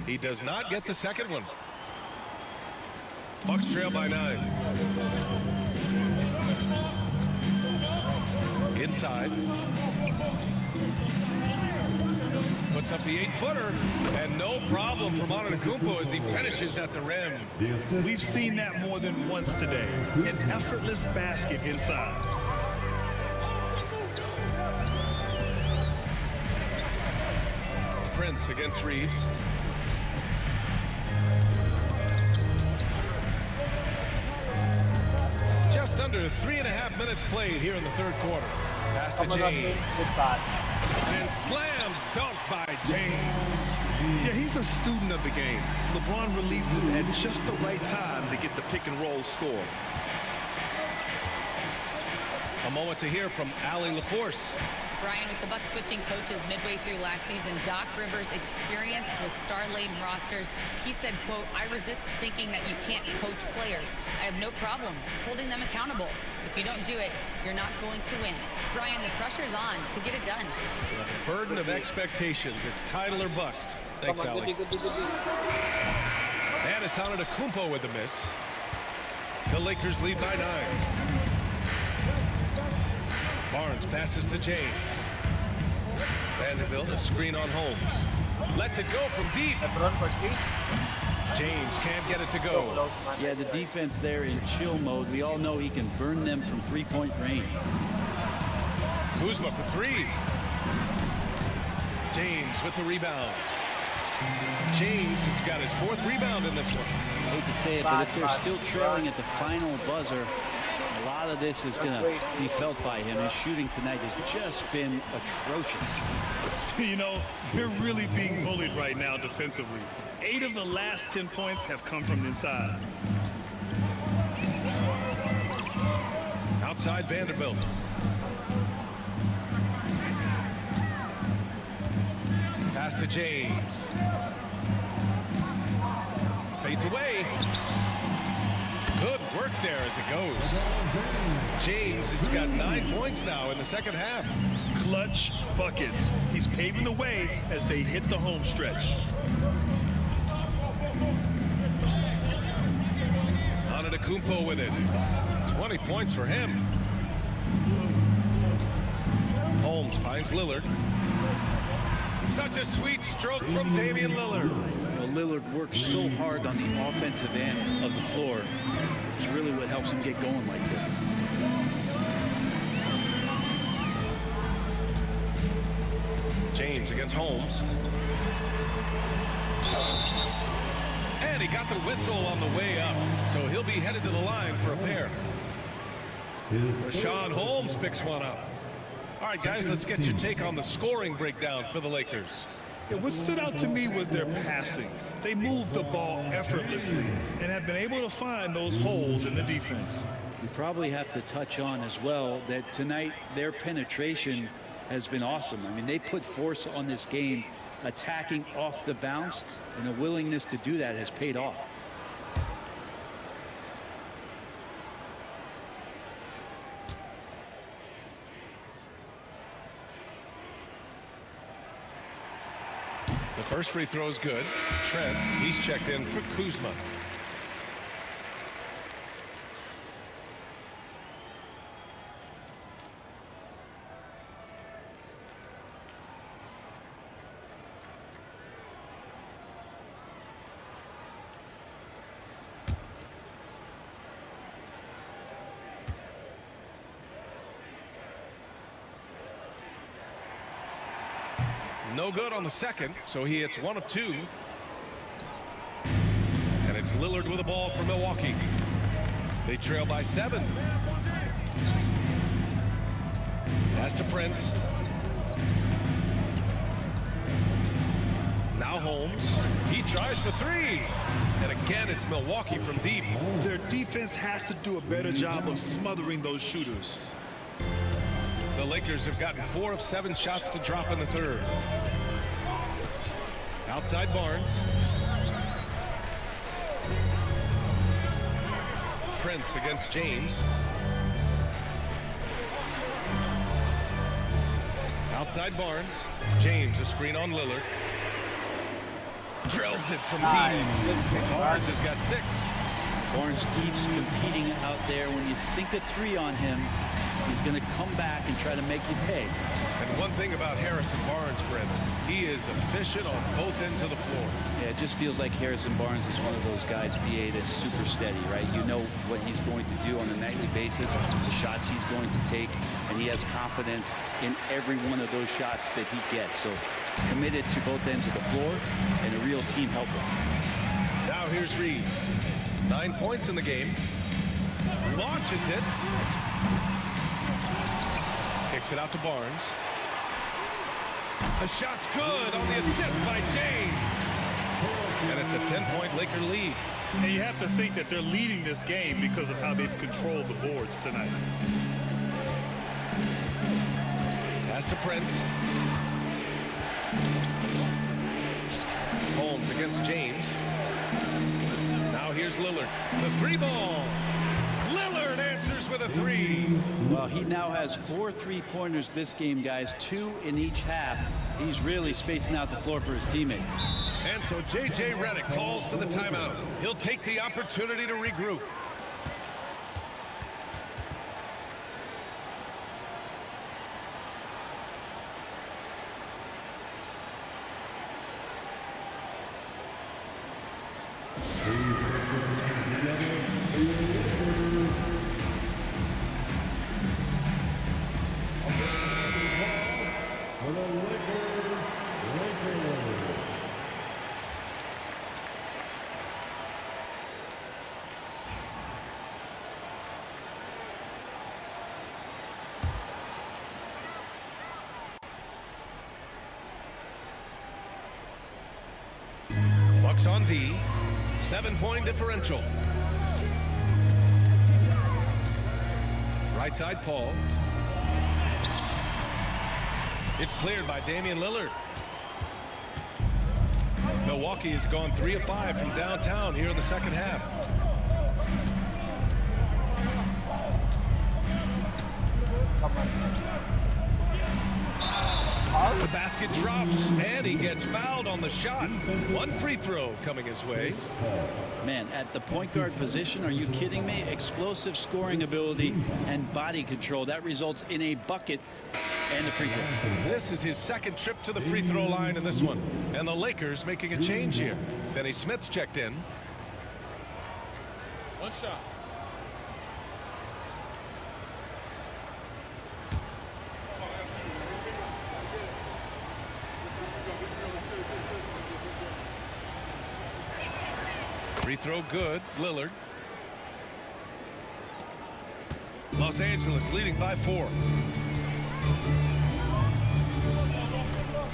He does not get the second one. Bucks trail by 9. Inside. Puts up the 8-footer. And no problem for Antetokounmpo as he finishes at the rim. We've seen that more than once today. An effortless basket inside. Prince against Reeves. Just under 3.5 minutes played here in the third quarter. Pass to James. And slam dunk by James. Yeah, he's a student of the game. LeBron releases at just the right time to get the pick and roll score. A moment to hear from Allie LaForce. Brian, with the Bucks switching coaches midway through last season, Doc Rivers, experienced with star-laden rosters, he said, quote, "I resist thinking that you can't coach players. I have no problem holding them accountable. If you don't do it, you're not going to win." Brian, the pressure's on to get it done. The burden of expectations. It's title or bust. Thanks, Allie. And it's Antetokounmpo with the miss. The Lakers lead by 9. Barnes passes to James. Vanderbilt, a screen on Holmes. Lets it go from deep. James can't get it to go. Yeah, the defense there in chill mode. We all know he can burn them from 3-point range. Kuzma for 3. James with the rebound. James has got his 4th rebound in this one. I hate to say it, but if they're still trailing at the final buzzer, a lot of this is going to be felt by him. His shooting tonight has just been atrocious. You know, they're really being bullied right now defensively. 8 of the last 10 points have come from inside. Outside Vanderbilt. Pass to James. Fades away. Good work there as it goes. James has got 9 points now in the second half. Clutch buckets. He's paving the way as they hit the home stretch. Antetokounmpo with it. 20 points for him. Holmes finds Lillard. Such a sweet stroke from Damian Lillard. Well, Lillard works so hard on the offensive end of the floor. It's really what helps him get going like this. James against Holmes. And he got the whistle on the way up, so he'll be headed to the line for a pair. Rashawn Holmes picks one up. All right, guys, let's get your take on the scoring breakdown for the Lakers. Yeah, what stood out to me was their passing. They moved the ball effortlessly and have been able to find those holes in the defense. We probably have to touch on as well that tonight their penetration has been awesome. I mean, they put force on this game, attacking off the bounce, and the willingness to do that has paid off. The first free throw is good. Trent, he's checked in for Kuzma. No good on the second, so he hits 1 of 2. And it's Lillard with the ball for Milwaukee. They trail by 7. Pass to Prince. Now Holmes. He tries for 3. And again, it's Milwaukee from deep. Their defense has to do a better job of smothering those shooters. The Lakers have gotten 4 of 7 shots to drop in the third. Outside Barnes. Prince against James. Outside Barnes. James, a screen on Lillard. Drills it from deep. Barnes has got 6. Barnes keeps competing out there. When you sink a 3 on him, he's going to come back and try to make you pay. And one thing about Harrison Barnes, Brent, he is efficient on both ends of the floor. Yeah, it just feels like Harrison Barnes is one of those guys, BA, that's super steady, right? You know what he's going to do on a nightly basis, the shots he's going to take, and he has confidence in every one of those shots that he gets. So committed to both ends of the floor and a real team helper. Now here's Reeves. 9 points in the game. Launches it. Kicks it out to Barnes. The shot's good on the assist by James. And it's a 10-point Laker lead. And you have to think that they're leading this game because of how they've controlled the boards tonight. Pass to Prince. Holmes against James. Now here's Lillard. The 3 ball. Lillard answers with a 3. Well, he now has 4 3-pointers this game, guys, 2 in each half. He's really spacing out the floor for his teammates. And so J.J. Redick calls for the timeout. He'll take the opportunity to regroup. Bucks on D. 7-point differential. Right side, Paul. It's cleared by Damian Lillard. Milwaukee has gone 3 of 5 from downtown here in the second half. The basket drops, and he gets fouled on the shot. 1 free throw coming his way. Man, at the point guard position, are you kidding me? Explosive scoring ability and body control. That results in a bucket and a free throw. This is his second trip to the free throw line in this one. And the Lakers making a change here. Finney Smith's checked in. 1 shot. Free throw good. Lillard. Los Angeles leading by 4.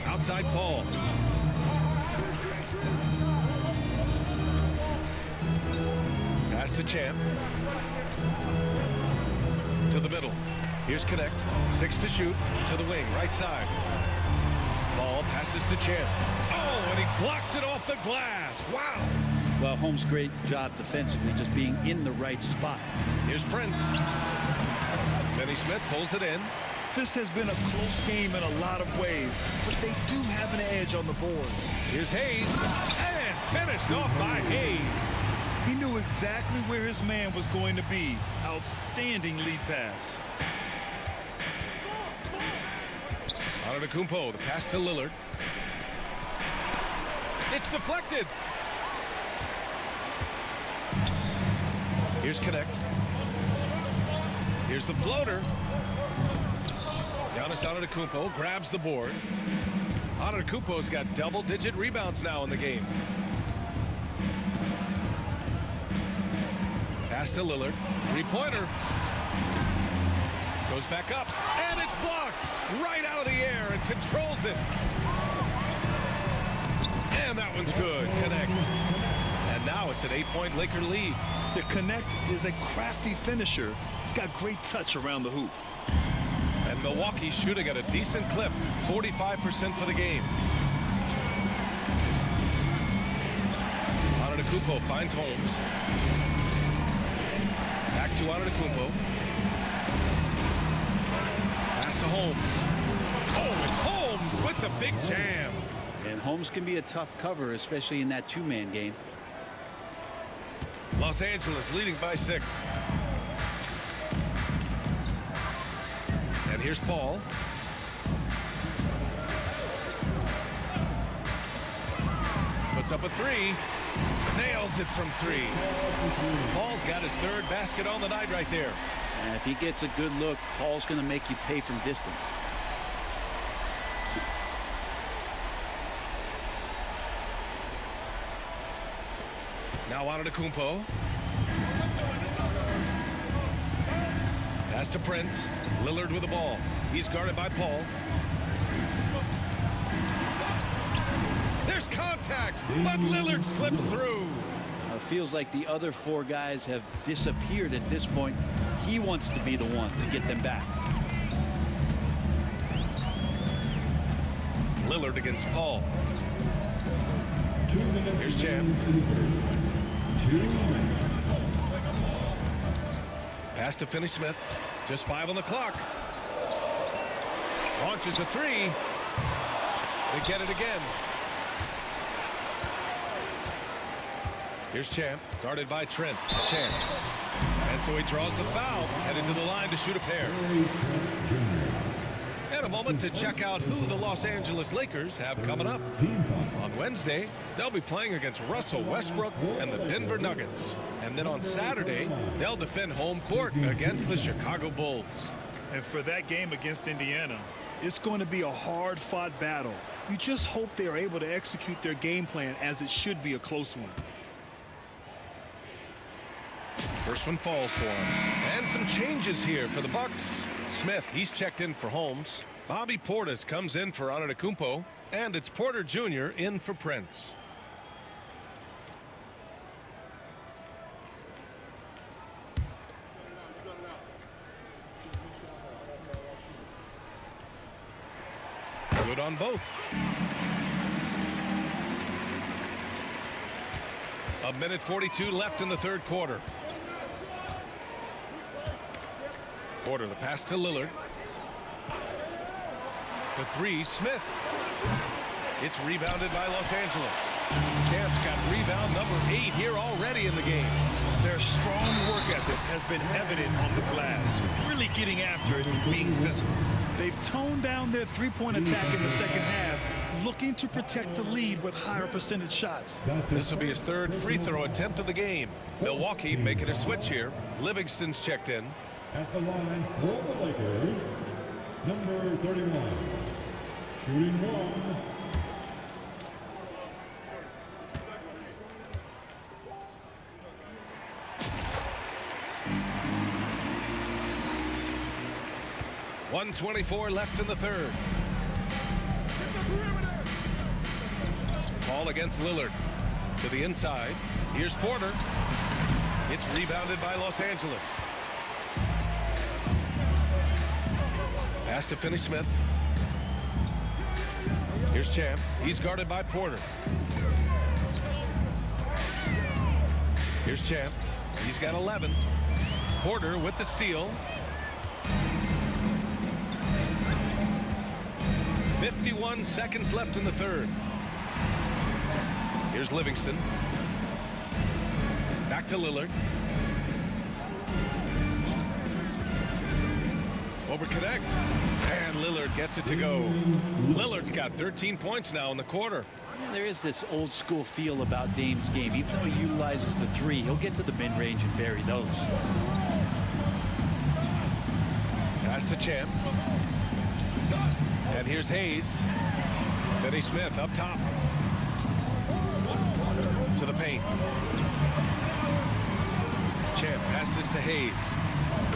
Outside Paul. Pass to Champ. To the middle. Here's Connect. 6 to shoot. To the wing. Right side. Ball passes to Champ. Oh, and he blocks it off the glass. Wow. Well, Holmes' great job defensively, just being in the right spot. Here's Prince. Finney Smith pulls it in. This has been a close game in a lot of ways, but they do have an edge on the board. Here's Hayes. And finished off by Hayes. He knew exactly where his man was going to be. Outstanding lead pass. Antetokounmpo, the pass to Lillard. It's deflected. Here's Connect. Here's the floater. Giannis Antetokounmpo grabs the board. Antetokounmpo's got double-digit rebounds now in the game. Pass to Lillard. Three-pointer. Goes back up, and it's blocked right out of the air and controls it. And that one's good. Connect. And now it's an 8-point Laker lead. The Connect is a crafty finisher. He's got great touch around the hoop. And Milwaukee's shooting at a decent clip, 45% for the game. Antetokounmpo finds Holmes. Back to Antetokounmpo. Pass to Holmes. Oh, it's Holmes with the big jam. And Holmes can be a tough cover, especially in that two-man game. Los Angeles leading by 6. And here's Paul. Puts up a 3. Nails it from 3. Paul's got his 3rd basket on the night right there. And if he gets a good look, Paul's going to make you pay from distance. Now Antetokounmpo. Pass to Prince. Lillard with the ball. He's guarded by Paul. There's contact, but Lillard slips through. It feels like the other 4 guys have disappeared at this point. He wants to be the one to get them back. Lillard against Paul. Here's Chan. Pass to Finney-Smith. Just 5 on the clock. Launches a 3. They get it again. Here's Champ, guarded by Trent. Champ. And so he draws the foul, headed to the line to shoot a pair. And a moment to check out who the Los Angeles Lakers have coming up. On Wednesday, they'll be playing against Russell Westbrook and the Denver Nuggets. And then on Saturday, they'll defend home court against the Chicago Bulls. And for that game against Indiana, it's going to be a hard-fought battle. You just hope they are able to execute their game plan, as it should be a close one. First one falls for him. And some changes here for the Bucks. Smith, he's checked in for Holmes. Bobby Portis comes in for Antetokounmpo. And it's Porter Jr. in for Prince. Good on both. A minute 42 left in the 3rd quarter. Porter, the pass to Lillard. The 3, Smith. It's rebounded by Los Angeles. Champ's got rebound number 8 here already in the game. Their strong work ethic has been evident on the glass, really getting after it and being physical. They've toned down their three-point attack in the second half, looking to protect the lead with higher percentage shots. This will be his 3rd free throw attempt of the game. Milwaukee making a switch here. Livingston's checked in. At the line for the Lakers, number 31, shooting 1. .124 left in the 3rd. Ball against Lillard. To the inside. Here's Porter. It's rebounded by Los Angeles. Pass to Finney-Smith. Here's Champ. He's guarded by Porter. Here's Champ. He's got 11. Porter with the steal. 51 seconds left in the 3rd. Here's Livingston. Back to Lillard. Over connect. And Lillard gets it to go. Lillard's got 13 points now in the quarter. There is this old school feel about Dame's game. Even though he utilizes the 3, he'll get to the mid-range and bury those. Pass to Champ. And here's Hayes. Finney Smith up top. To the paint. Champ passes to Hayes.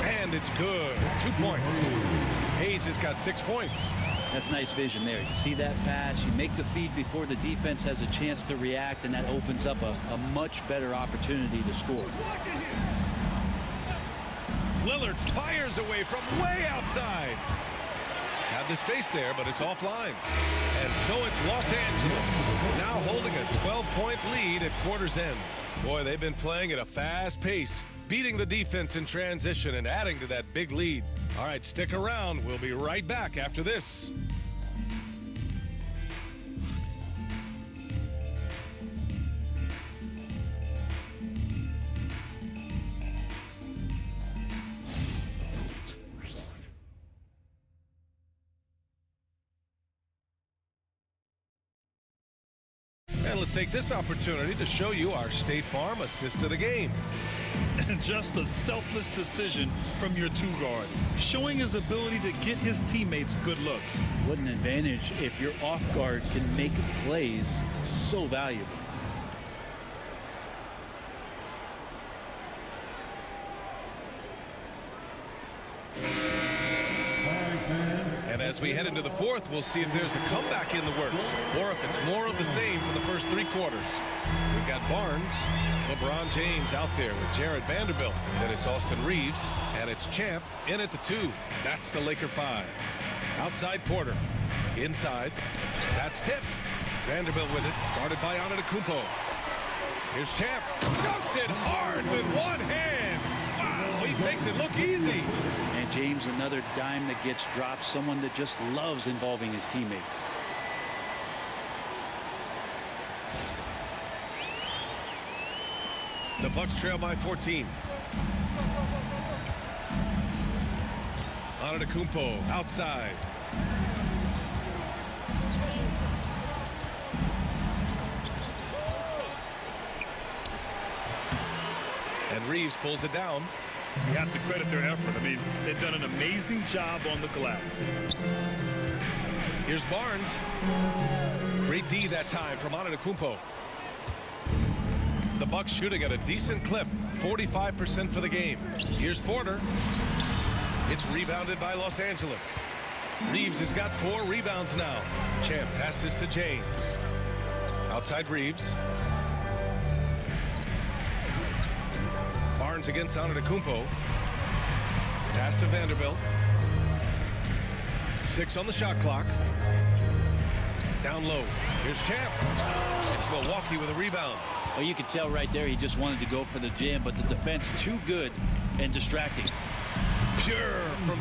And it's good. 2 points. Hayes has got 6 points. That's nice vision there. You see that pass, you make the feed before the defense has a chance to react, and that opens up a much better opportunity to score. Lillard fires away from way outside. Had the space there, but it's offline. And so it's Los Angeles now holding a 12-point lead at quarter's end. Boy, they've been playing at a fast pace, beating the defense in transition and adding to that big lead. All right, stick around. We'll be right back after this. And let's take this opportunity to show you our State Farm assist to the game. Just a selfless decision from your two-guard, showing his ability to get his teammates good looks. What an advantage if your off guard can make plays so valuable. And as we head into the fourth, we'll see if there's a comeback in the works or if it's more of the same for the first 3 quarters. We've got Barnes, LeBron James out there with Jared Vanderbilt. Then it's Austin Reeves, and it's Champ in at the 2. That's the Laker 5. Outside Porter. Inside. That's tipped. Vanderbilt with it, guarded by Antetokounmpo. Here's Champ. Dunks it hard with one hand. Wow, he makes it look easy. And James, another dime that gets dropped, someone that just loves involving his teammates. The Bucks trail by 14. Antetokounmpo outside. And Reeves pulls it down. You have to credit their effort. I mean, they've done an amazing job on the glass. Here's Barnes. Great D that time from Antetokounmpo. The Bucks shooting at a decent clip, 45% for the game. Here's Porter. It's rebounded by Los Angeles. Reeves has got 4 rebounds now. Champ passes to James. Outside Reeves. Barnes against Antetokounmpo. Pass to Vanderbilt. 6 on the shot clock. Down low. Here's Champ. It's Milwaukee with a rebound. Well, you could tell right there he just wanted to go for the jam, but the defense too good and distracting. Pure from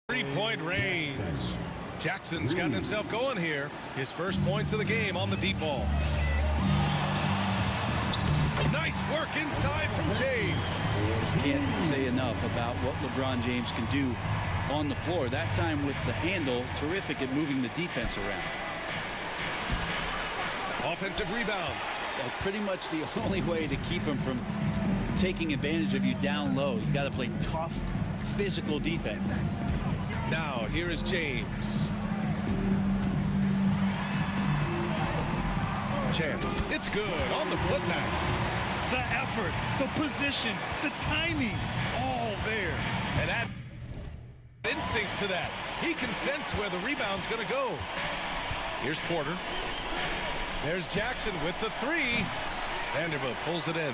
3-point range. Jackson's gotten himself going here. His first points of the game on the deep ball. Nice work inside from James. Just can't say enough about what LeBron James can do on the floor. That time with the handle, terrific at moving the defense around. Offensive rebound. That's pretty much the only way to keep him from taking advantage of you down low. You got to play tough, physical defense. Now here is James. Champ. It's good on the putback. The effort, the position, the timing, all there. And add instincts to that. He can sense where the rebound's going to go. Here's Porter. There's Jackson with the 3. Vanderbilt pulls it in.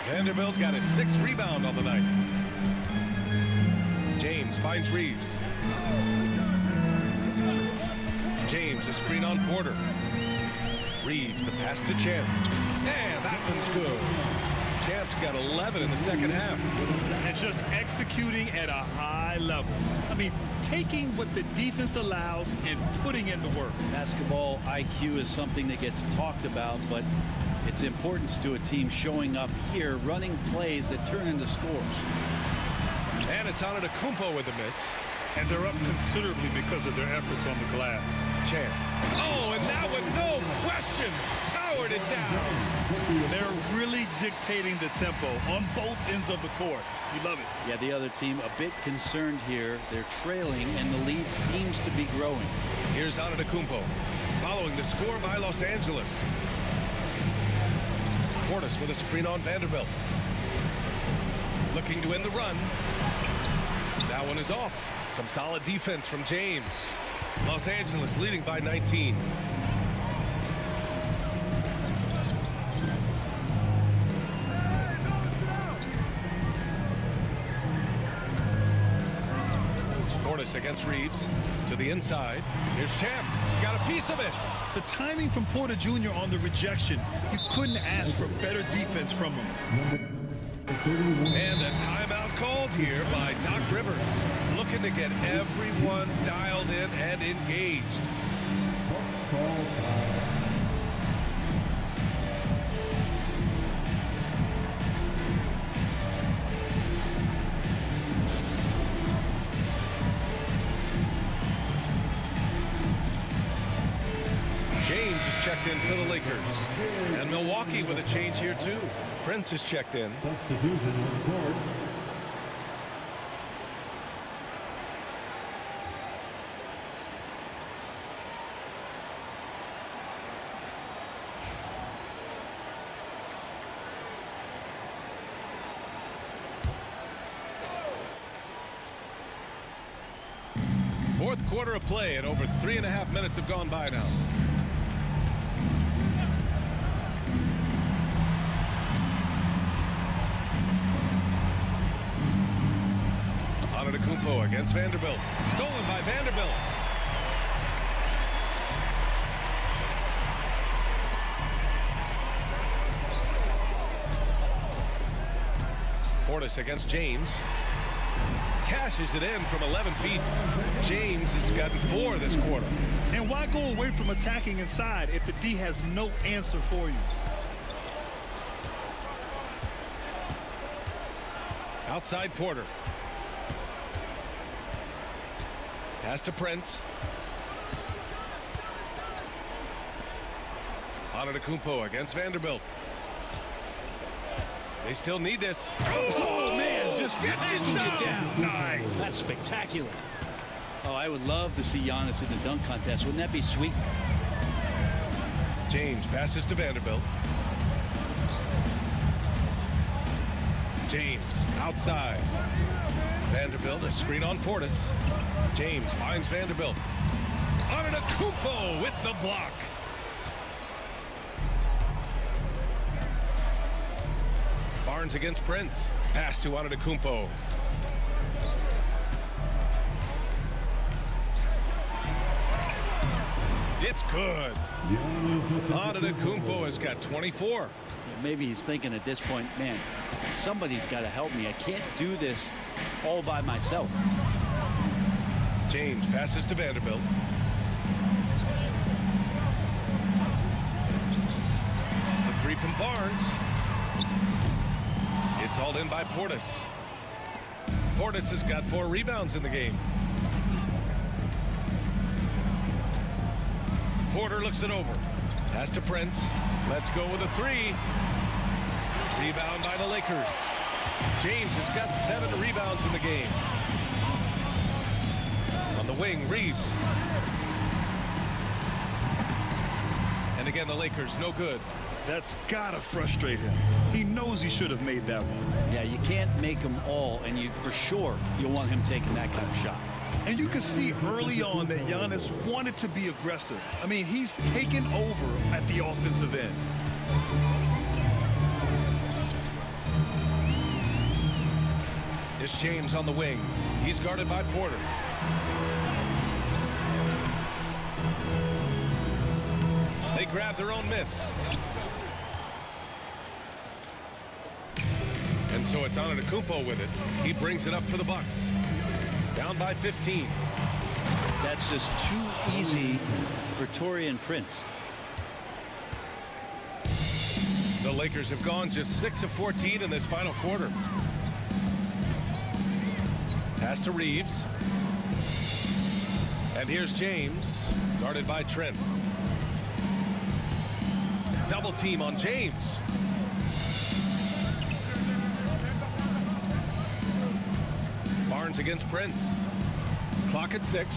Vanderbilt's got his 6th rebound on the night. James finds Reeves. James, a screen on Porter. Reeves, the pass to Champ. And that one's good. Champ's got 11 in the second half. And just executing at a high level. I mean, taking what the defense allows and putting in the work. Basketball IQ is something that gets talked about, but its importance to a team showing up here, running plays that turn into scores. And it's Antetokounmpo with a miss. And they're up considerably because of their efforts on the glass. Champ. Oh, and that one, no question. powered it down. They're really dictating the tempo on both ends of the court. You love it. Yeah, the other team a bit concerned here. They're trailing, and the lead seems to be growing. Here's Antetokounmpo, following the score by Los Angeles. Portis with a screen on Vanderbilt. Looking to end the run. That one is off. Some solid defense from James. Los Angeles leading by 19. Portis against Reeves to the inside. Here's Champ. Got a piece of it. The timing from Porter Jr. on the rejection, you couldn't ask for better defense from him. And a timeout called here by Doc Rivers, looking to get everyone dialed in and engaged. James is checked in for the Lakers. And Milwaukee with a change here too. Prince is checked in. Substitution on the court. Fourth quarter of play, and over 3.5 minutes have gone by now. Antetokounmpo against Vanderbilt. Stolen by Vanderbilt. Portis against James. Cashes it in from 11 feet. James has gotten 4 this quarter. And why go away from attacking inside if the D has no answer for you? Outside Porter. Pass to Prince. Antetokounmpo against Vanderbilt. They still need this. Oh, man, just gets it down. Nice. That's spectacular. Oh, I would love to see Giannis in the dunk contest. Wouldn't that be sweet? James passes to Vanderbilt. James outside. Vanderbilt, a screen on Portis. James finds Vanderbilt. Antetokounmpo with the block. Barnes against Prince. Pass to Antetokounmpo. It's good. Antetokounmpo has got 24. Maybe he's thinking at this point, man, somebody's got to help me. I can't do this all by myself. James passes to Vanderbilt. The three from Barnes. It's hauled in by Portis. Portis has got 4 rebounds in the game. Porter looks it over. Pass to Prince. Let's go with a 3. Rebound by the Lakers. James has got 7 rebounds in the game. On the wing, Reeves. And again, the Lakers, no good. That's gotta frustrate him. He knows he should have made that one. Yeah, you can't make them all, and you for sure you'll want him taking that kind of shot. And you can see early on that Giannis wanted to be aggressive. I mean, he's taken over at the offensive end. It's James on the wing. He's guarded by Porter. They grab their own miss. And so it's Antetokounmpo with it. He brings it up for the Bucks. Down by 15. That's just too easy for Taurean Prince. The Lakers have gone just 6 of 14 in this final quarter. Pass to Reeves. And here's James, guarded by Trent. Double team on James. Barnes against Prince. Clock at 6.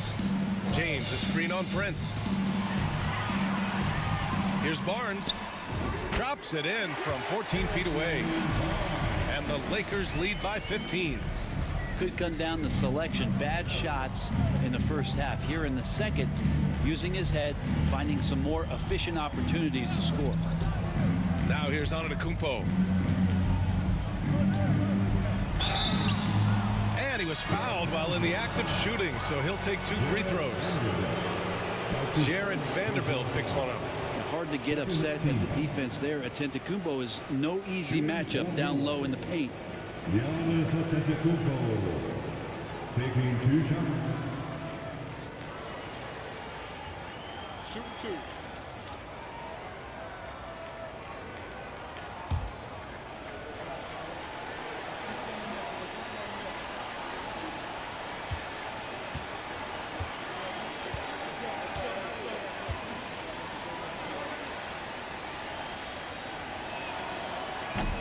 James, a screen on Prince. Here's Barnes. Drops it in from 14 feet away. And the Lakers lead by 15. Could come down to selection. Bad shots in the first half. Here in the second, using his head, finding some more efficient opportunities to score. Now here's Antetokounmpo. And he was fouled while in the act of shooting, so he'll take 2 free throws. Jared Vanderbilt picks one up. Hard to get upset at the defense there. Antetokounmpo is no easy matchup down low in the paint. Giannis Antetokounmpo taking 2 shots. Shooting 2.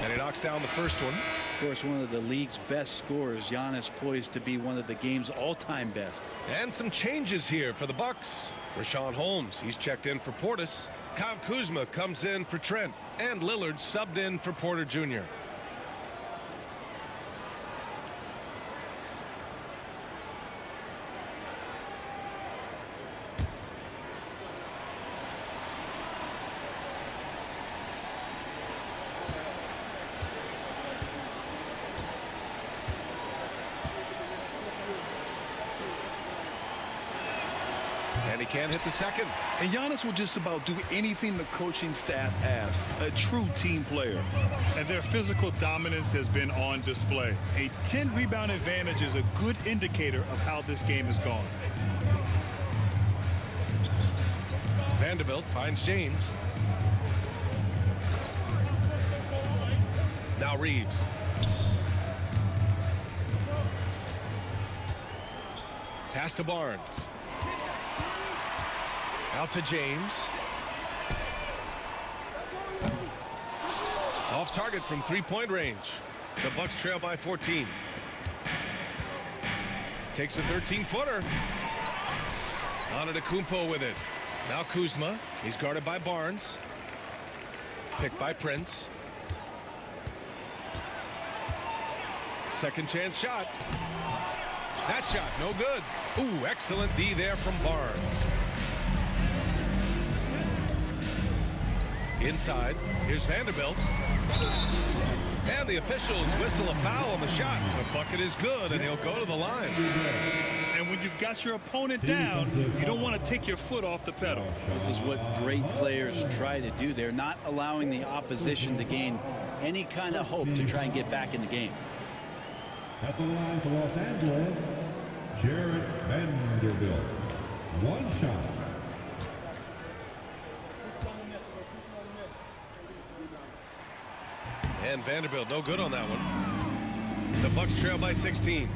And he knocks down the first one. Of course, one of the league's best scorers. Giannis poised to be one of the game's all-time best. And some changes here for the Bucks. Rashawn Holmes, he's checked in for Portis. Kyle Kuzma comes in for Trent. And Lillard subbed in for Porter Jr. And he can't hit the second. And Giannis will just about do anything the coaching staff asks. A true team player. And their physical dominance has been on display. A 10 rebound advantage is a good indicator of how this game has gone. Vanderbilt finds James. Now Reeves. Pass to Barnes. Out to James. Off target from 3-point range. The Bucks trail by 14. Takes a 13-footer. Antetokounmpo with it. Now Kuzma. He's guarded by Barnes. Picked by Prince. Second chance shot. That shot no good. Ooh, excellent D there from Barnes. Inside, here's Vanderbilt. And the officials whistle a foul on the shot. The bucket is good, and he'll go to the line. And when you've got your opponent down, you don't want to take your foot off the pedal. This is what great players try to do. They're not allowing the opposition to gain any kind of hope to try and get back in the game. At the line for Los Angeles, Jared Vanderbilt. 1 shot. And Vanderbilt no good on that one. The Bucks trail by 16.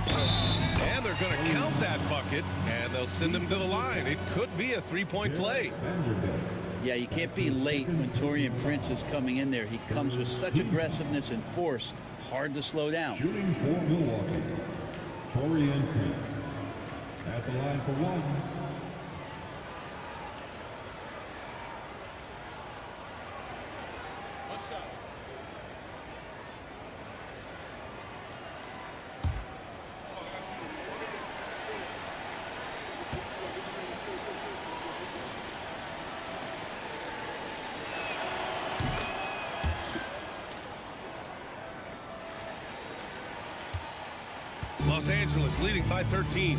And they're going to count that bucket, and they'll send him to the line. It could be a 3-point play. Yeah, you can't be late when Taurean Prince is coming in there. He comes with such aggressiveness and force, hard to slow down. Shooting for Milwaukee, Taurean Prince. At the line for 1. Los Angeles leading by 13.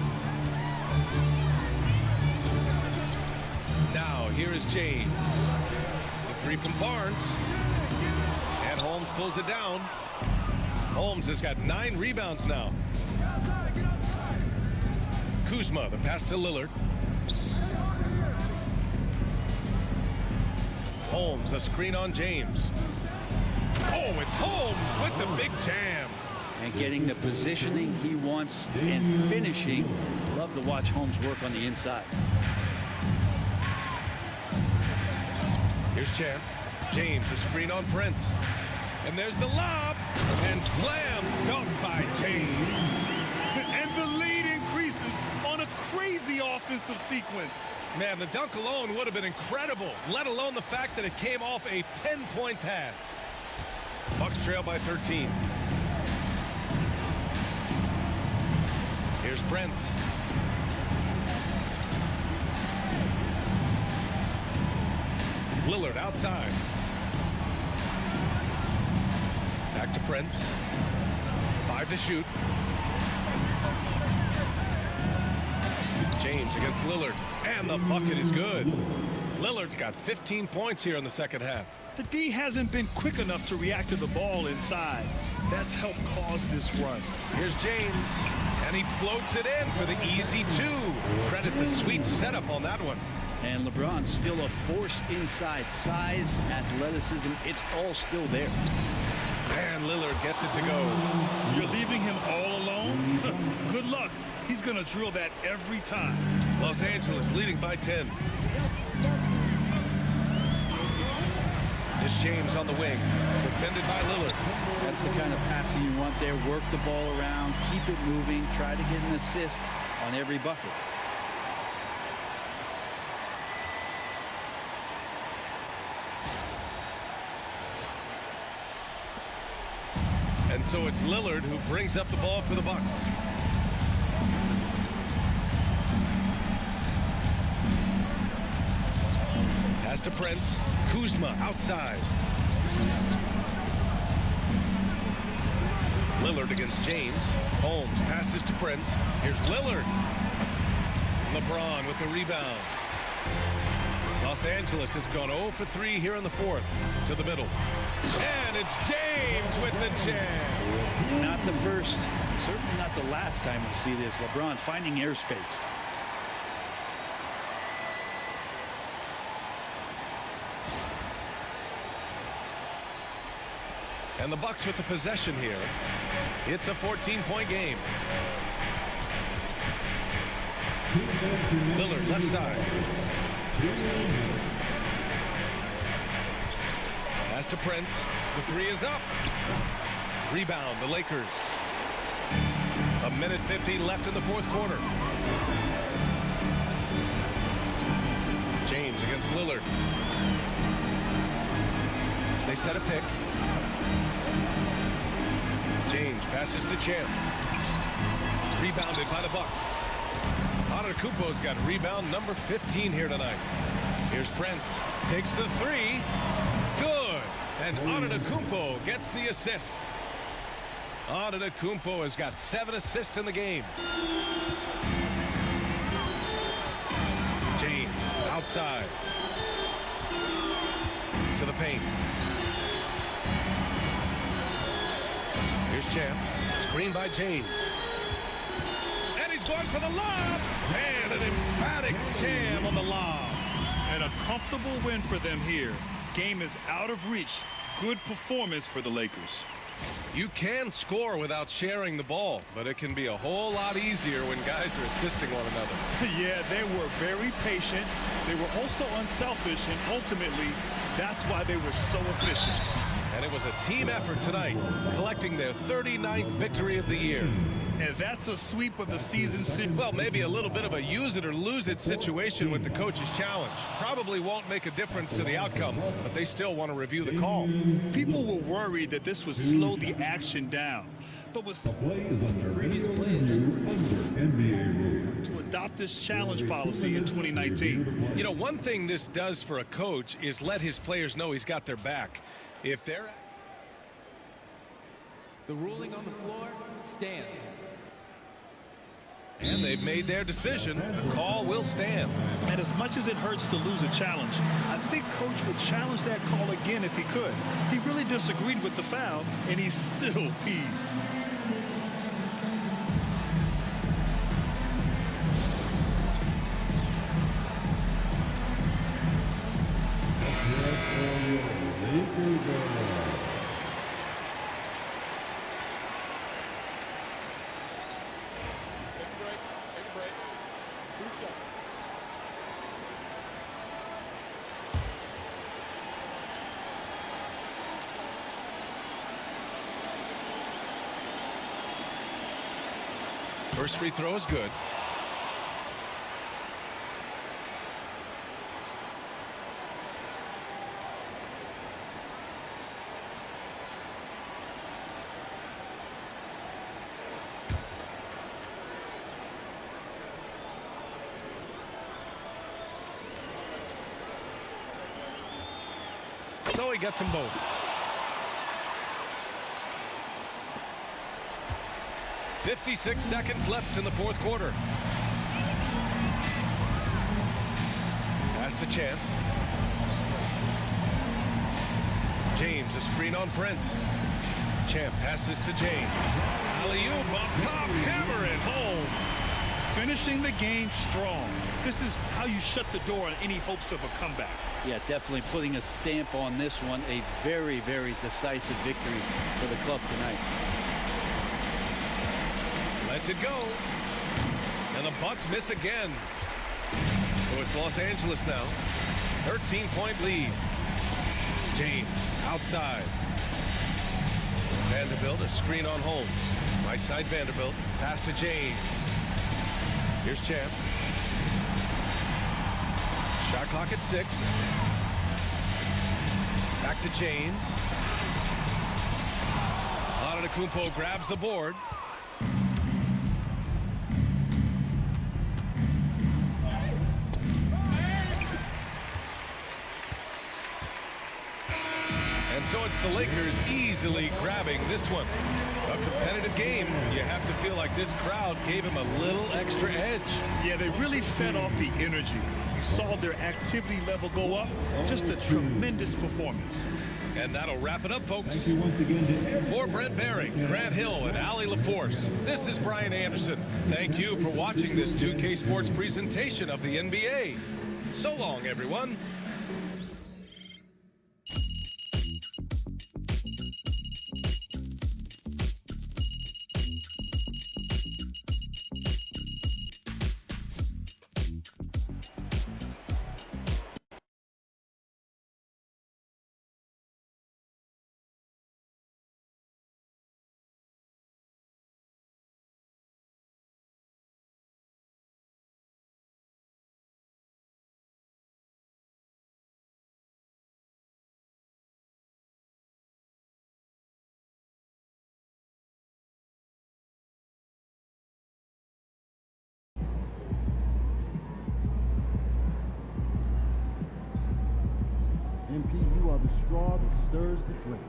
Now here is James. The 3 from Barnes. And Holmes pulls it down. Holmes has got 9 rebounds now. Kuzma, the pass to Lillard. Holmes, a screen on James. Oh, it's Holmes with the big jam. And getting the positioning he wants and finishing. Love to watch Holmes work on the inside. Here's Champ. James, a screen on Prince. And there's the lob. And slam dunk by James. And the lead increases on a crazy offensive sequence. Man, the dunk alone would have been incredible, let alone the fact that it came off a pinpoint pass. Bucks trail by 13. Here's Prince. Lillard outside. Back to Prince. 5 to shoot. James against Lillard. And the bucket is good. Lillard's got 15 points here in the second half. The D hasn't been quick enough to react to the ball inside. That's helped cause this run. Here's James. And he floats it in for the easy 2. Credit the sweet setup on that one. And LeBron still a force inside. Size, athleticism, it's all still there. And Lillard gets it to go. You're leaving him all alone? Good luck. He's going to drill that every time. Los Angeles leading by 10. It's James on the wing, defended by Lillard. That's the kind of passing you want there. Work the ball around, keep it moving, try to get an assist on every bucket. And so it's Lillard who brings up the ball for the Bucks. Pass to Prince. Kuzma outside. Lillard against James. Holmes passes to Prince. Here's Lillard. LeBron with the rebound. Los Angeles has gone 0 for 3 here in the fourth. To the middle. And it's James with the jam. Not the first, certainly not the last time we'll see this. LeBron finding airspace. And the Bucks with the possession here. It's a 14-point game. Lillard left side. Pass to Prince. The 3 is up. Rebound, the Lakers. 1:50 left in the fourth quarter. James against Lillard. They set a pick. James passes to Champ. Rebounded by the Bucks. Antetokounmpo's got rebound number 15 here tonight. Here's Prince. Takes the 3. Good. And Antetokounmpo gets the assist. Antetokounmpo has got 7 assists in the game. James outside. To the paint. Here's Champ. Screen by James. And he's going for the lob. And an emphatic jam on the lob. And a comfortable win for them here. Game is out of reach. Good performance for the Lakers. You can score without sharing the ball, but it can be a whole lot easier when guys are assisting one another. Yeah, they were very patient. They were also unselfish, and ultimately, that's why they were so efficient. And it was a team effort tonight, collecting their 39th victory of the year. And that's a sweep of the season. Well, maybe a little bit of a use it or lose it situation with the coach's challenge. Probably won't make a difference to the outcome, but they still want to review the call. People were worried that this would slow the action down. But with previous plays under NBA rules. to adopt this challenge policy in 2019. You know, one thing this does for a coach is let his players know he's got their back. If they're... The ruling on the floor stands. And they've made their decision. The call will stand. And as much as it hurts to lose a challenge, I think Coach would challenge that call again if he could. He really disagreed with the foul, and he's still peeved. First free throw is good. So he gets them both. "56 seconds left in the fourth quarter." Pass to Champ. James, a screen on Prince. Champ passes to James. Alley-oop up top, hammer it home. Finishing the game strong. This is how you shut the door on any hopes of a comeback. Yeah, definitely putting a stamp on this one. A very, very decisive victory for the club tonight. Lets it go. And the Bucks miss again. So it's Los Angeles now. 13-point lead. James outside. Vanderbilt, a screen on Holmes. Right side Vanderbilt. Pass to James. Here's Champ. Shot clock at 6. Back to James. Antetokounmpo grabs the board. And so it's the Lakers easily grabbing this one. A competitive game. You have to feel like this crowd gave him a little extra edge. Yeah, they really fed off the energy. You saw their activity level go up. Just a tremendous performance. And that'll wrap it up, folks. Thank you once again to For Brent Behring, Grant Hill, and Ali LaForce, this is Brian Anderson. Thank you for watching this 2K Sports presentation of the NBA. So long, everyone. MP, you are the straw that stirs the drink.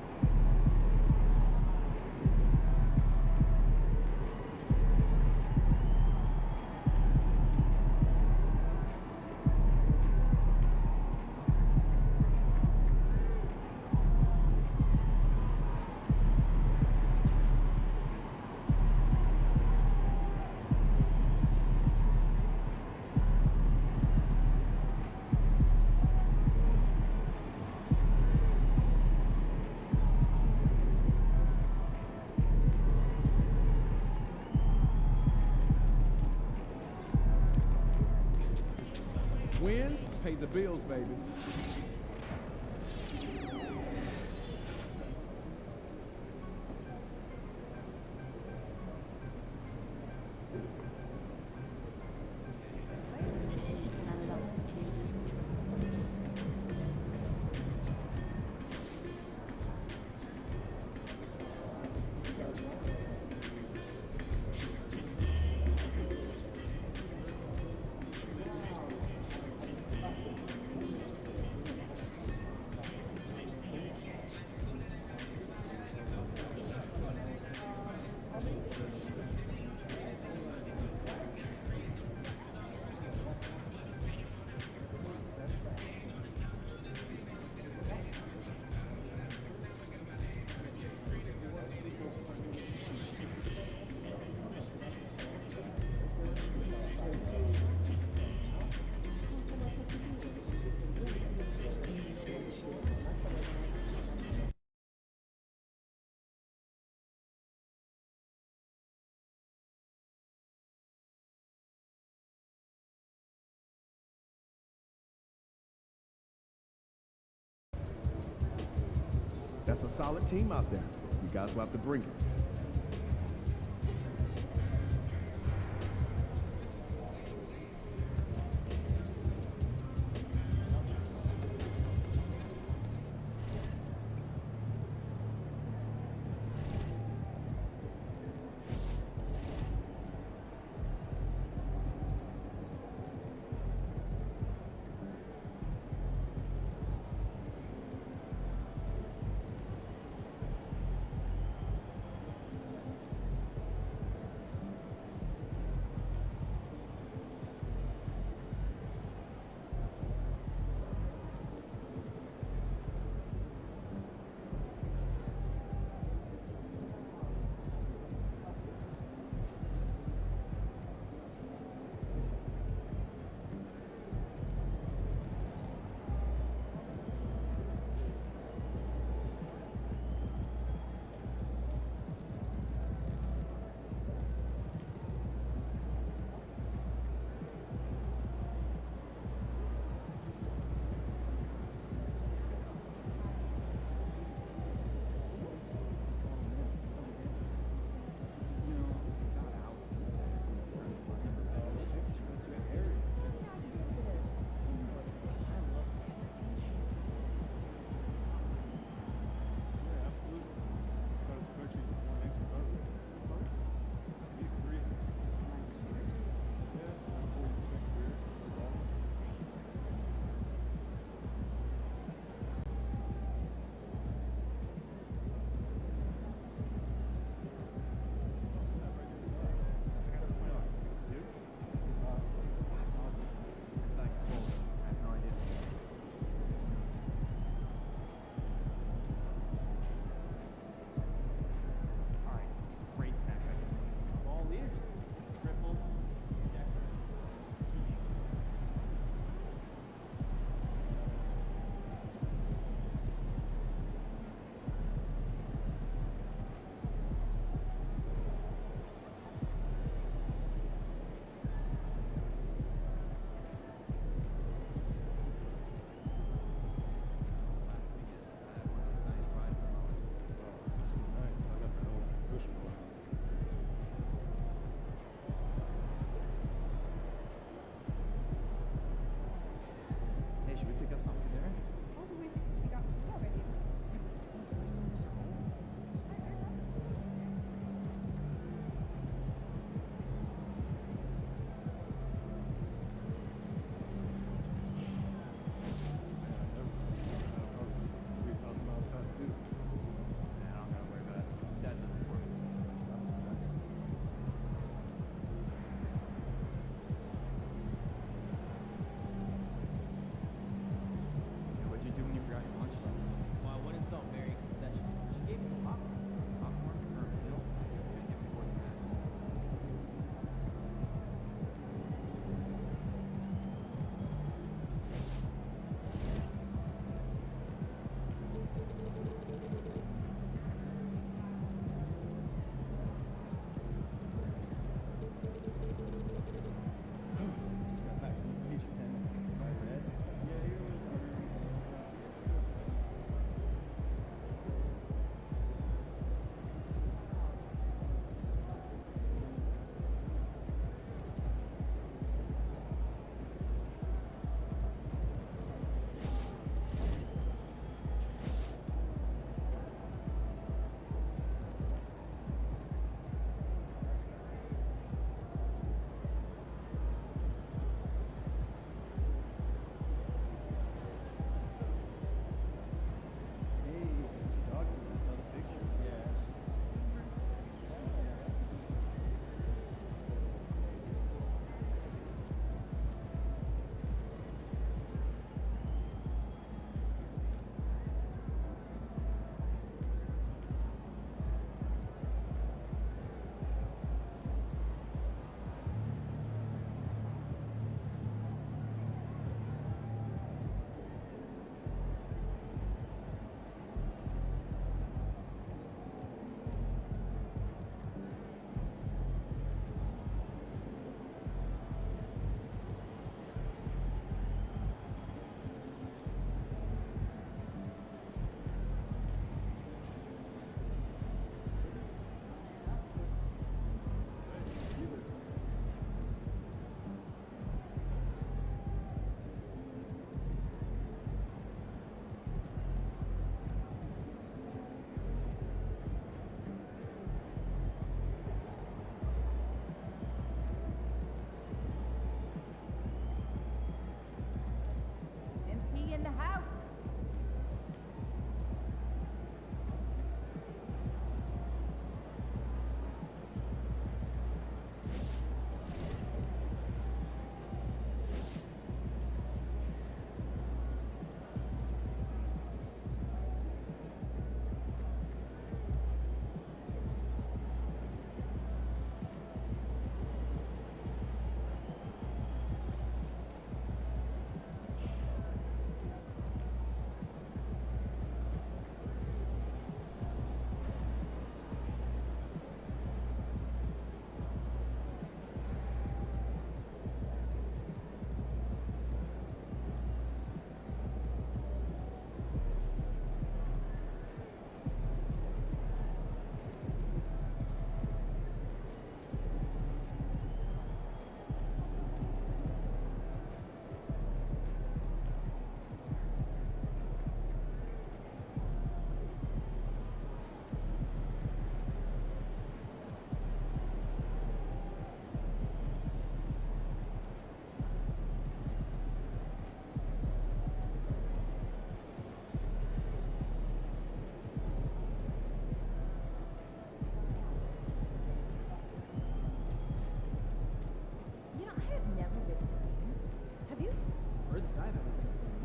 Wins, pay the bills, baby. That's a solid team out there. You guys will have to bring it.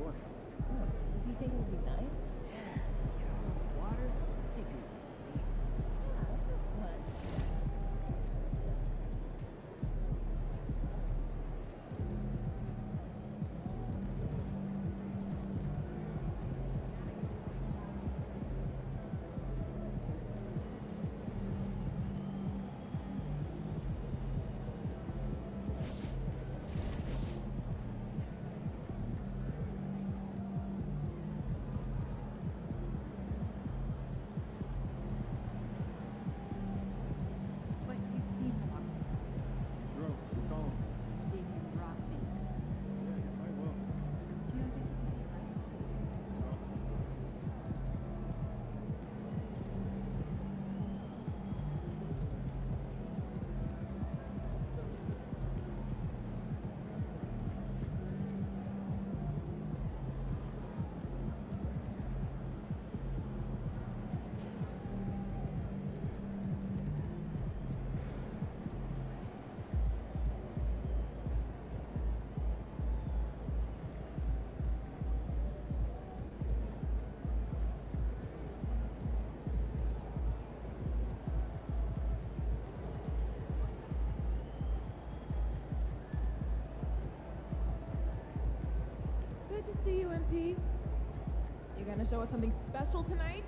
course. Oh, do you think it would be nice? Yeah, get out on the water, take a seat. Yeah, that sounds fun. But you've seen Roxy. Bro, we're calling. You've seen Roxy. Yeah, you might well. Do you know that could be nice? Good to see you, MP. You gonna show us something special tonight?